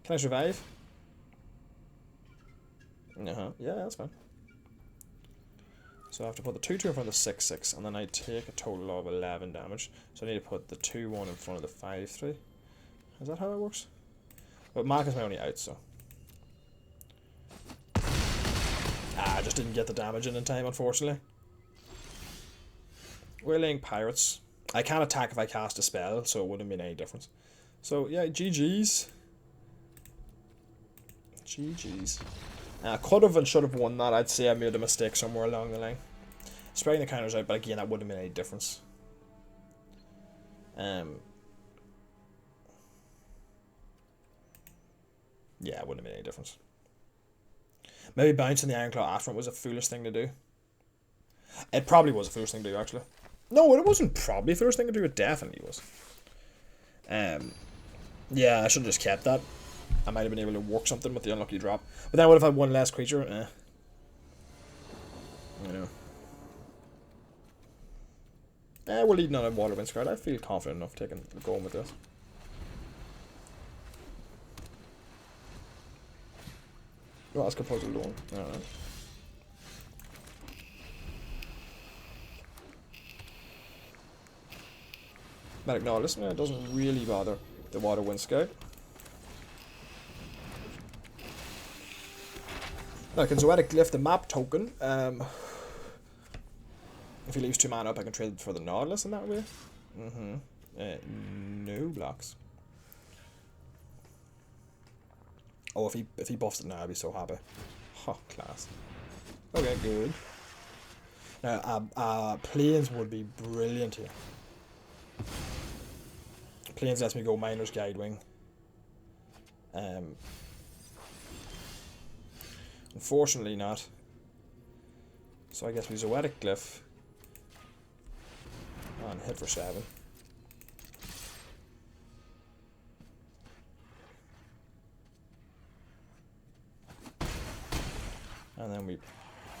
Can I survive? Yeah, that's fine. So I have to put the 2-2 in front of the 6-6, and then I take a total of 11 damage. So I need to put the 2-1 in front of the 5-3. Is that how that works? But Mark is my only out, so. I just didn't get the damage in time, unfortunately. Waylaying Pirates. I can't attack if I cast a spell, so it wouldn't mean any difference. So, yeah, GG's. GG's. Could have and should have won that. I'd say I made a mistake somewhere along the line. Spreading the counters out, but again, that wouldn't have made any difference. Yeah, it wouldn't have made any difference. Maybe bouncing the Ironclaw after it was a foolish thing to do. It probably was a foolish thing to do, actually. No, it wasn't probably a foolish thing to do. It definitely was. Yeah, I should have just kept that. I might have been able to work something with the unlucky drop. But then I would have had one less creature. You know. We're leading on a Waterwind card. I feel confident enough going with this. Well, that's composed of Dawn. I don't know. Medic Nautilus, it doesn't really bother the Waterwind Scout. Now I can Zoetic Glyph the map token. If he leaves 2 mana up, I can trade it for the Nautilus in that way. No blocks. Oh, if he buffs it now, I'd be so happy. Oh, class. Okay, good. Now, Plains would be brilliant here. Plains lets me go Miner's Guidewing. Unfortunately not. So I guess we Zoetic Glyph. And hit for 7. And then we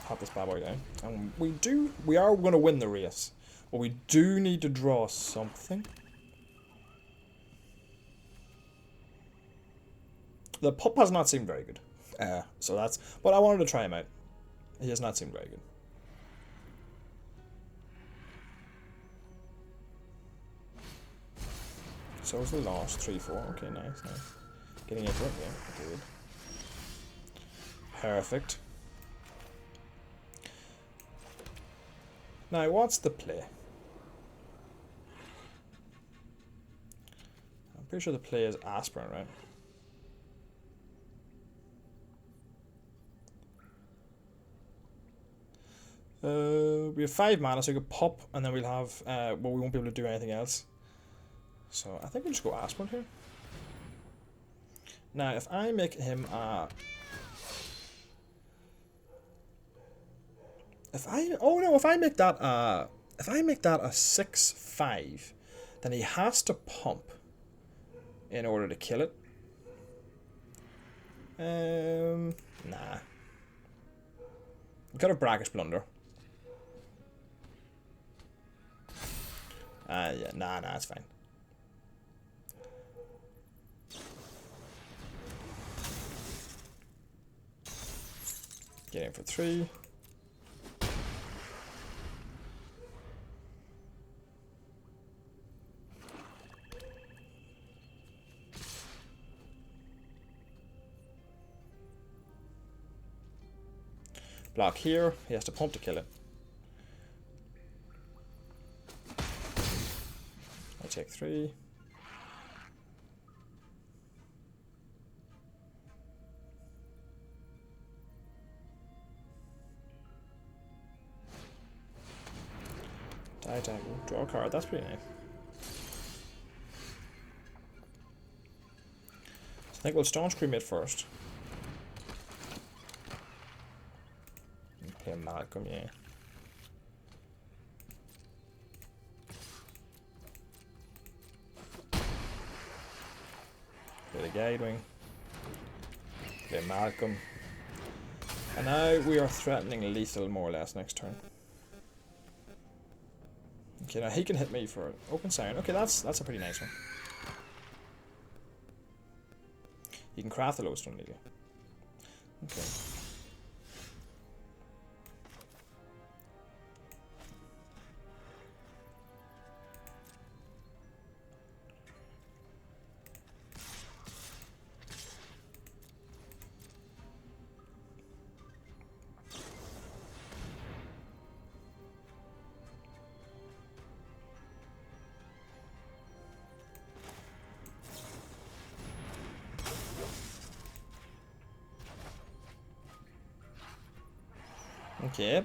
pop this bad boy down. And we are going to win the race. But we do need to draw something. The pup has not seemed very good. So that's... But I wanted to try him out. He has not seemed very good. So it's a loss, 3-4. Okay, nice, nice. Getting into it, yeah, good. Perfect. Now, what's the play? I'm pretty sure the play is Aspirin, right? We have 5 mana, so we could pop, and then we'll have, well, we won't be able to do anything else. So I think we'll just go Aspirin here. Now, if I make him a... If I make that a 6/5, then he has to pump in order to kill it. Nah. Got a Brackish Blunder. Yeah, nah, it's fine. Get in for 3. Block here. He has to pump to kill it. I take 3. Die, draw a card. That's pretty nice. So I think we'll Staunch Cremate first. Play Malcolm, yeah. Play the Guidewing. Play Malcolm. And now we are threatening lethal more or less next turn. Okay, now he can hit me for Open Siren. Okay, that's a pretty nice one. You can craft the Lodestone Needle. Okay.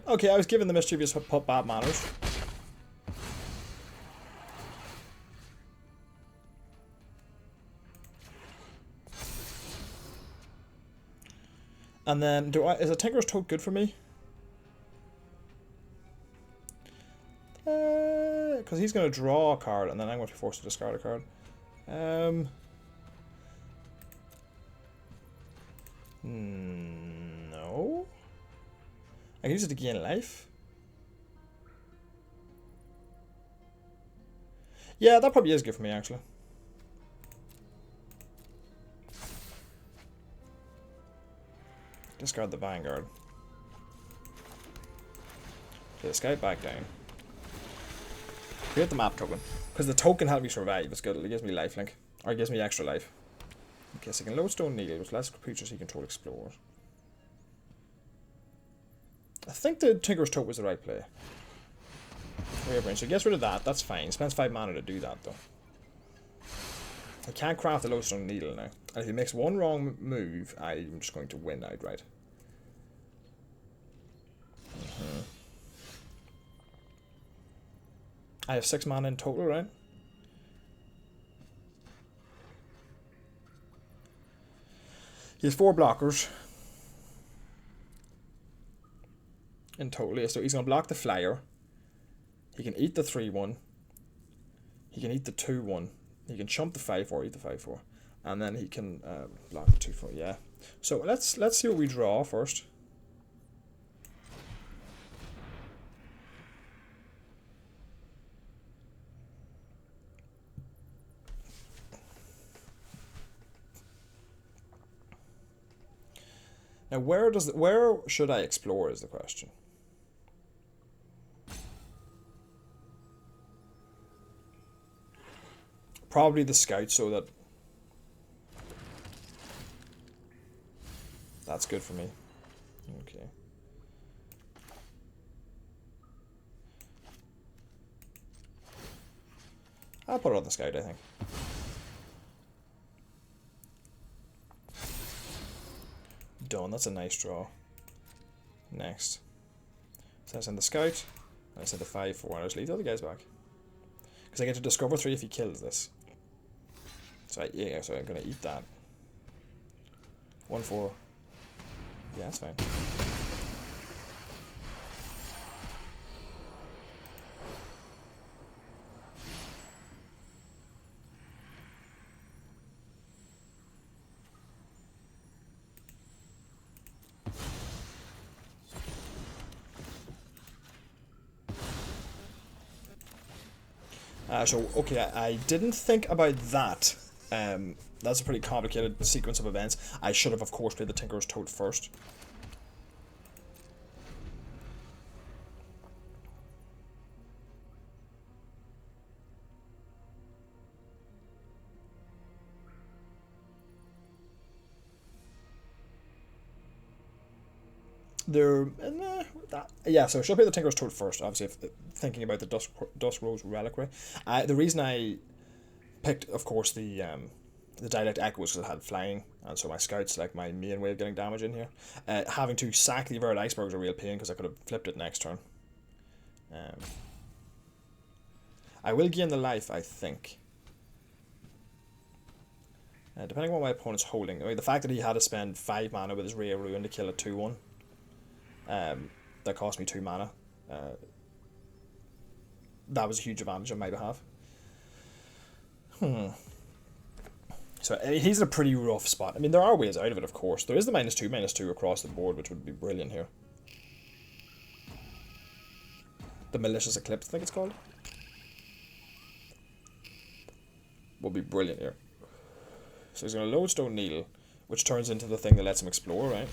Okay, I was given the mischievous pop bad manners. And then, is a Tinker's Tote good for me? Because he's going to draw a card, and then I'm going to be forced to discard a card. No. I can use it to gain life. Yeah, that probably is good for me, actually. Discard the Vanguard. Okay, the Scout back down. Create the map token. Because the token helps me survive. It's good. It gives me lifelink. Or it gives me extra life. Okay, so I can Lodestone Needle with less creatures he control explore. I think the Tinker's Tote was the right play. So he gets rid of that. That's fine. Spends 5 mana to do that, though. I can't craft the Lodestone Needle now. And if he makes one wrong move, I'm just going to win outright. I have 6 mana in total, right? He has 4 blockers. In total, yeah. So he's going to block the Flyer. He can eat the 3/1. He can eat the 2/1. He can chump the 5/4, eat the 5/4. And then he can block the 2/4, yeah. So let's see what we draw first. Now where should I explore is the question. Probably the scout, so that... That's good for me. Okay. I'll put it on the scout, I think. Done. That's a nice draw. Next. So I send the scout. And I send the 5-4. And I just leave the other guys back. Because I get to discover 3 if he kills this. So yeah, so I'm going to eat that. 1-4. Yeah, that's fine. So, okay, I didn't think about that. That's a pretty complicated sequence of events. I should have, of course, played the Tinker's Toad first. Yeah, so I should play the Tinker's Toad first, obviously, if, thinking about the Dusk Rose Reliquary. The reason I picked, of course, the Dialect Echo was because it had flying, and so my scouts, like my main way of getting damage in here. Having to sack the Averted Iceberg was a real pain, because I could have flipped it next turn. I will gain the life, I think. Depending on what my opponent's holding. I mean, the fact that he had to spend 5 mana with his Ray of Ruin to kill a 2-1. That cost me 2 mana. That was a huge advantage on my behalf. So he's in a pretty rough spot. I mean, there are ways out of it, of course. There is the -2/-2 across the board, which would be brilliant here. The Malicious Eclipse, I think it's called. Would be brilliant here. So he's going to Lodestone Needle, which turns into the thing that lets him explore, right?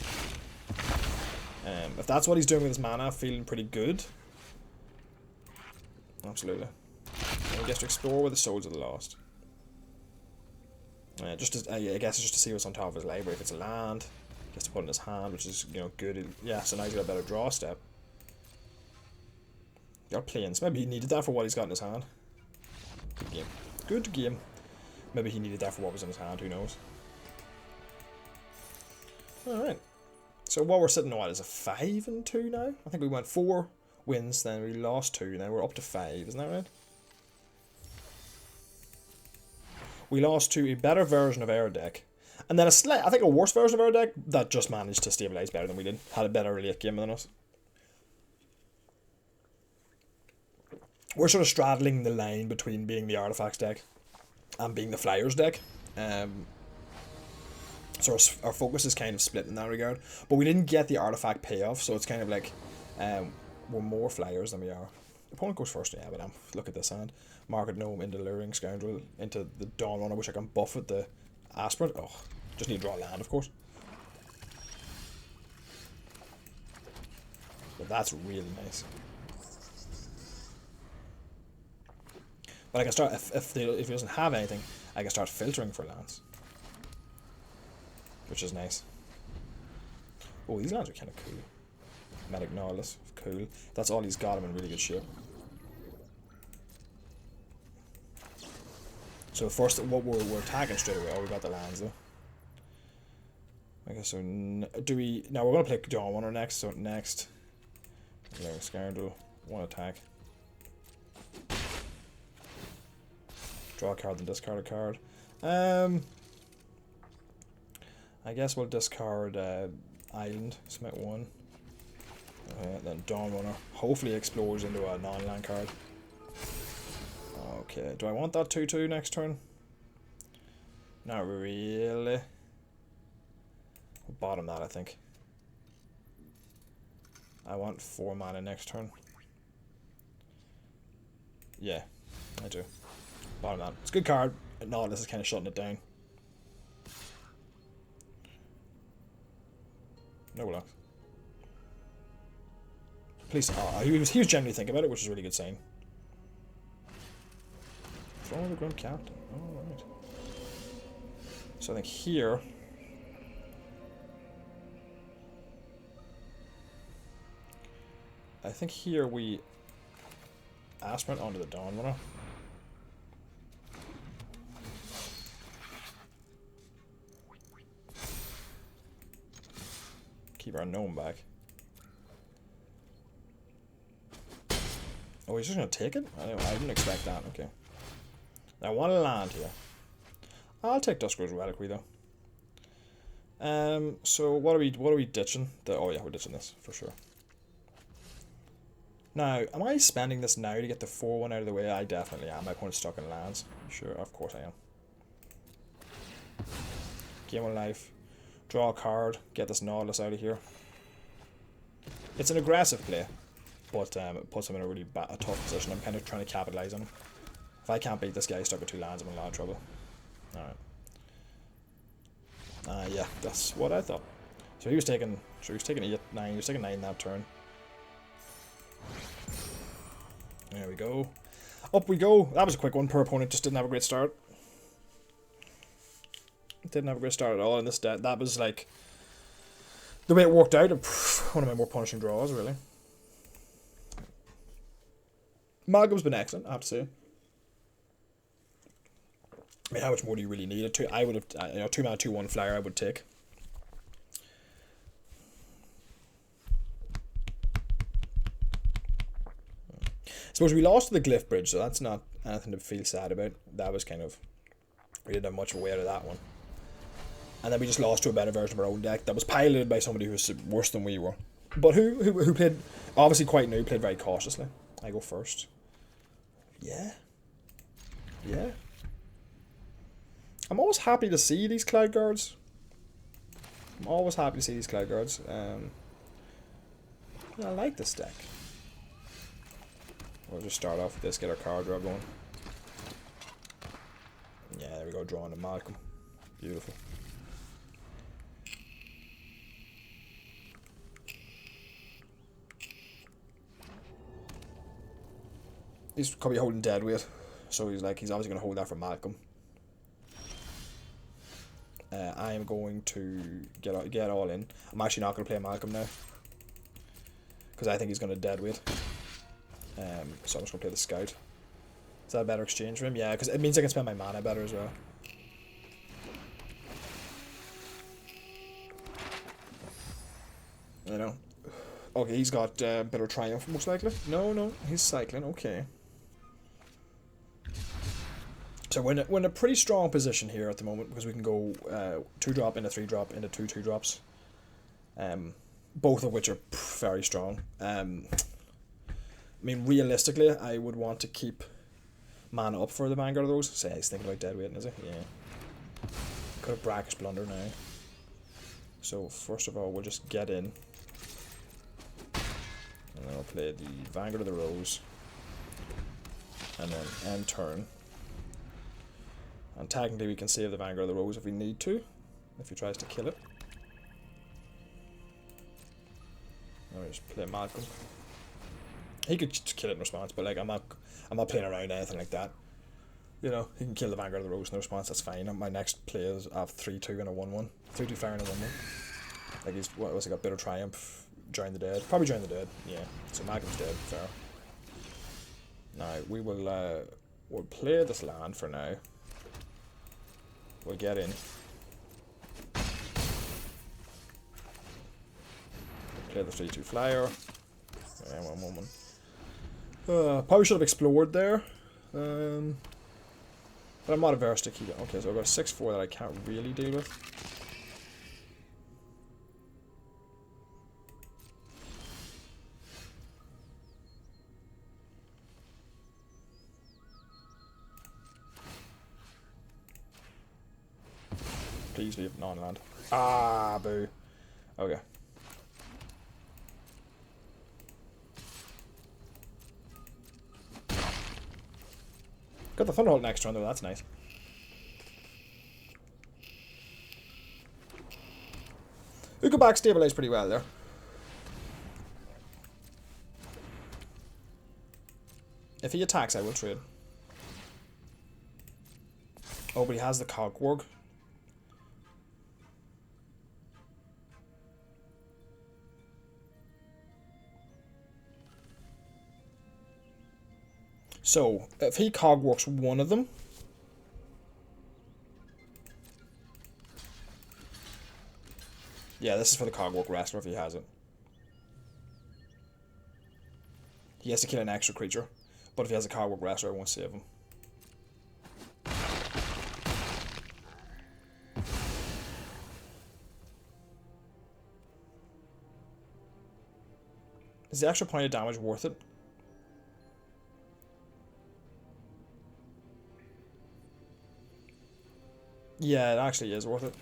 If that's what he's doing with his mana, feeling pretty good. Absolutely. And he gets to explore with the Souls of the Lost. I guess it's just to see what's on top of his library. If it's a land, he gets to put it in his hand, which is, you know, good. Yeah, so now he's got a better draw step. Got Plains. Maybe he needed that for what he's got in his hand. Good game. Good game. Maybe he needed that for what was in his hand, who knows. Alright. So what we're sitting on is a 5-2 now? I think we went 4 wins, then we lost 2, now we're up to 5, isn't that right? We lost to a better version of our deck, and then I think a worse version of our deck that just managed to stabilize better than we did. Had a better late game than us. We're sort of straddling the line between being the Artifacts deck and being the Flyers deck. So our focus is kind of split in that regard. But we didn't get the Artifact payoff, so it's kind of like we're more Flyers than we are. The opponent goes first, yeah, but look at this hand. Market Gnome into Luring Scoundrel into the Dawn Runner, which I can buff with the Aspirant. Oh, just need to draw land, of course. But that's really nice. But I can start, if he doesn't have anything, I can start filtering for lands. Which is nice. Oh, these lands are kind of cool. Medic Nautilus, cool. That's all he's got, I'm in really good shape. So first, what we're attacking straight away. Oh, we got the lands though. Okay, so do we... Now we're going to play Dawn Runner next, so next... Scoundrel, 1 attack. Draw a card, then discard a card. I guess we'll discard Island, Smite 1. Then Dawn Runner. Hopefully explores into a non-land card. Okay, do I want that 2-2 next turn? Not really. We'll bottom that, I think. I want 4 mana next turn. Yeah, I do. Bottom that. It's a good card. No, this is kind of shutting it down. No luck. Please. Oh, he was genuinely thinking about it, which is a really good sign. Follow the Grim Captain. Alright. So I think here... we aspirant onto the Dawn Runner. Keep our gnome back. Oh, he's just gonna take it? I didn't expect that. Okay. I want to land here. I'll take Duskrow's Reliquary though. So what are we ditching? Oh yeah, we're ditching this for sure. Now, am I spending this now to get the 4-1 out of the way? I definitely am. My opponent's stuck in lands. Sure, of course I am. Game of life. Draw a card. Get this Nautilus out of here. It's an aggressive play, but it puts him in a really a tough position. I'm kind of trying to capitalize on him. If I can't beat this guy stuck with 2 lands, I'm in a lot of trouble. Alright. Yeah, that's what I thought. So he was taking 8, 9. He was taking 9 that turn. There we go. Up we go. That was a quick one. Per opponent just didn't have a great start. Didn't have a great start at all in this deck. That was like the way it worked out. One of my more punishing draws, really. Malcolm's been excellent, I have to say. I mean, how much more do you really need? I would have, 2-mana 2/1 flyer I would take. I suppose we lost to the Glyph Bridge, so that's not anything to feel sad about. That was kind of... we didn't have much way out of that one. And then we just lost to a better version of our own deck that was piloted by somebody who was worse than we were. But who played, obviously quite new, played very cautiously. I go first. Yeah. Yeah. I'm always happy to see these Cloud Guards. I'm always happy to see these Cloud Guards. I like this deck. We'll just start off with this, get our card draw going. Yeah, there we go, drawing to Malcolm. Beautiful. He's probably holding Deadweight, so he's obviously going to hold that for Malcolm. I am going to get all in. I'm actually not going to play Malcolm now, because I think he's going to Deadweight. So I'm just going to play the Scout. Is that a better exchange for him? Yeah, because it means I can spend my mana better as well. You know. Okay, he's got Bitter Triumph, most likely. No, he's cycling. Okay. So we're in a pretty strong position here at the moment, because we can go 2-drop into 3-drop into 2 2-drops. Both of which are very strong. I mean, realistically, I would want to keep mana up for the Vanguard of those. Say, he's thinking about Deadweight, is it? Yeah. Could have Brackish Blunder now. So, first of all, we'll just get in. And then I'll play the Vanguard of the Rose. And then end turn. And technically we can save the Vanguard of the Rose if we need to. If he tries to kill it. Now we just play Malcolm. He could just kill it in response, but like I'm not playing around anything like that. You know, he can kill the Vanguard of the Rose in response, that's fine. My next play is I have 3-2 and a 1-1. 3-2 flyer and a 1-1. Like he's he got Bitter Triumph, Join the Dead. Probably Join the Dead, yeah. So Malcolm's dead, fair. Now we will we'll play this land for now. We'll get in. Play the 3-2 flyer. Yeah, 1-1. Probably should have explored there. But I'm not averse to keep it. Okay, so I've got a 6-4 that I can't really deal with. Please leave non-land. Ah, boo. Okay. Got the Thunderbolt next turn though, that's nice. We go back stabilize pretty well there. If he attacks, I will trade. Oh, but he has the Cogwork. So, if he Cogworks one of them... Yeah, this is for the Cogwork Wrestler if he has it. He has to kill an extra creature. But if he has a Cogwork Wrestler, I won't save him. Is the extra point of damage worth it? Yeah, it actually is worth it.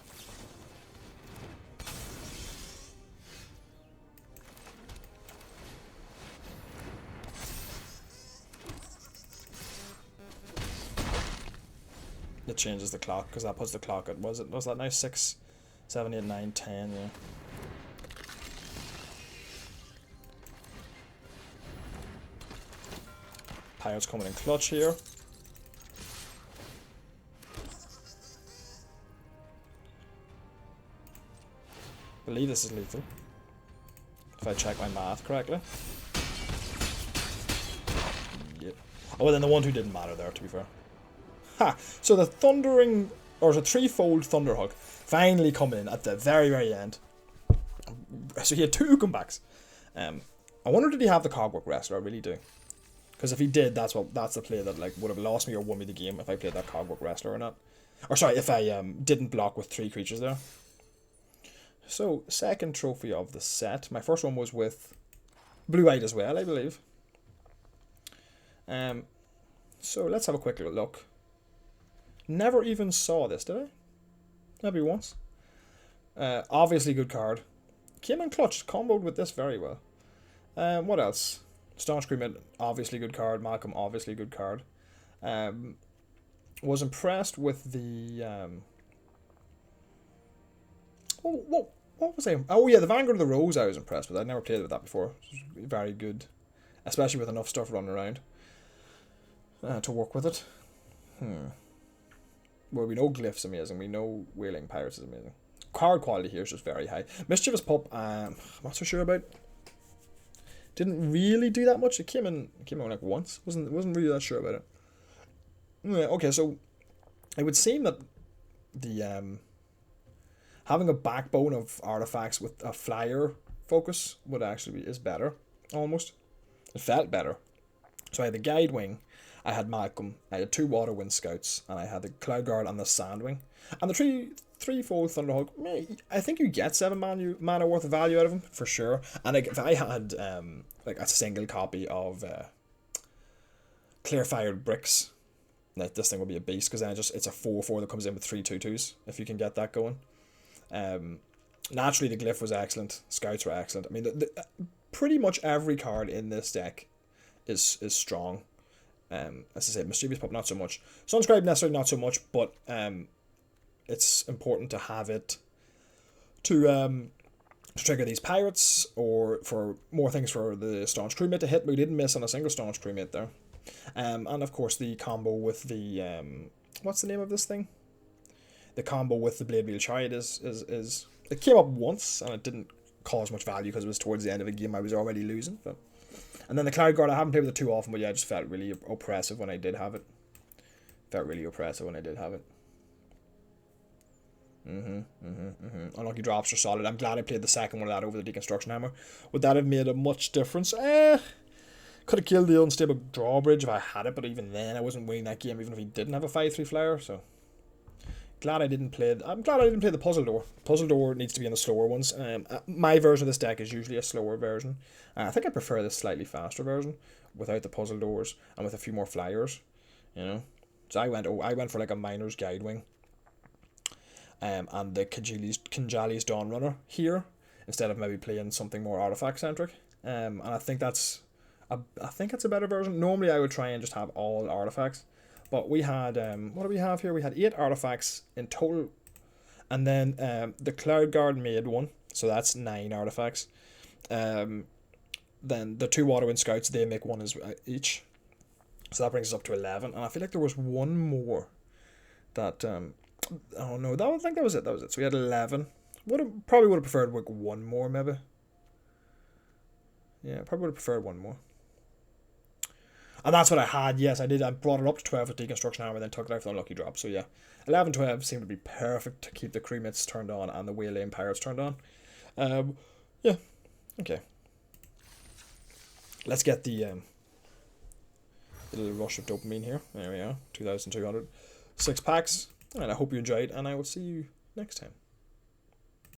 It changes the clock, because that puts the clock at, was that now 6, 7, 8, 9, 10, yeah. Pirates coming in clutch here. I believe this is lethal, if I check my math correctly. Yep. Oh, well then the one who didn't matter there, to be fair. Ha! So the thundering, or the threefold Thunderhug, finally come in at the very, very end. So he had 2 comebacks. I wonder did he have the Cogwork Wrestler? I really do. Because if he did, that's the play that like would have lost me or won me the game if I played that Cogwork Wrestler or not. Or sorry, if I didn't block with 3 creatures there. So, second trophy of the set. My first one was with Blue-Eyed as well, I believe. So let's have a quick little look. Never even saw this, did I? Maybe once. Obviously good card. Came in clutch, comboed with this very well. What else? Staunch Crewmate, obviously good card. Malcolm, obviously good card. Was impressed with the... what was I? Oh yeah, the Vanguard of the Rose I was impressed with. I'd never played with that before. It was very good. Especially with enough stuff running around. To work with it. Well, we know Glyph's amazing. We know Wailing Pirates is amazing. Card quality here is just very high. Mischievous Pup, I'm not so sure about. Didn't really do that much. It came in like once. Wasn't really that sure about it. Yeah, okay, so it would seem that the having a backbone of artifacts with a flyer focus would actually is better, almost. It felt better. So I had the Guide Wing, I had Malcolm, I had 2 Water Wind Scouts, and I had the Cloud Guard and the Sandwing. And the threefold Thunderhawk, I think you get 7 mana worth of value out of them, for sure. And like, if I had like a single copy of Clear Fired Bricks, like, this thing would be a beast, because then it's a 4/4 that comes in with 3 2/2s, if you can get that going. Naturally, the Glyph was excellent. Scouts were excellent. I mean, pretty much every card in this deck is strong. As I said, Mischievous Pup not so much. Sunscribe necessarily not so much, but it's important to have it to trigger these pirates, or for more things for the Staunch Crewmate to hit. We didn't miss on a single Staunch Crewmate there. And of course the combo with the what's the name of this thing? The combo with the Blade Wheel Chariot is it came up once and it didn't cause much value because it was towards the end of a game I was already losing. But and then the Cloud Guard, I haven't played with it too often, but yeah, it just felt really oppressive when I did have it. Unlucky drops are solid. I'm glad I played the second one of that over the Deconstruction Hammer. Would that have made a much difference? Could have killed the Unstable Drawbridge if I had it, but even then I wasn't winning that game even if he didn't have a 5/3 flyer, so glad I didn't play. I'm glad I didn't play the Puzzle Door. Puzzle Door needs to be in the slower ones. My version of this deck is usually a slower version. I think I prefer the slightly faster version without the Puzzle Doors and with a few more flyers. You know, so I went for like a Miner's Guide Wing. And the Kinjali's Dawn Runner here instead of maybe playing something more artifact centric. And I think that's it's a better version. Normally I would try and just have all artifacts. But we had, what do we have here? We had 8 artifacts in total. And then the Cloud Guard made 1. So that's 9 artifacts. Then the 2 Waterwind Scouts, they make 1 each. So that brings us up to 11. And I feel like there was one more that oh no, I think that was it. That was it. So we had 11. Probably would have preferred like one more maybe. Yeah, probably would have preferred one more. And that's what I had. Yes, I did. I brought it up to 12 with Deconstruction Hammer, then took it out for the Unlucky Drop. So yeah, 11, 12 seemed to be perfect to keep the Cremits turned on and the Waylaying Pirates turned on. Yeah, okay. Let's get the little rush of dopamine here. There we are, 2,200. 6 packs, and I hope you enjoyed, and I will see you next time.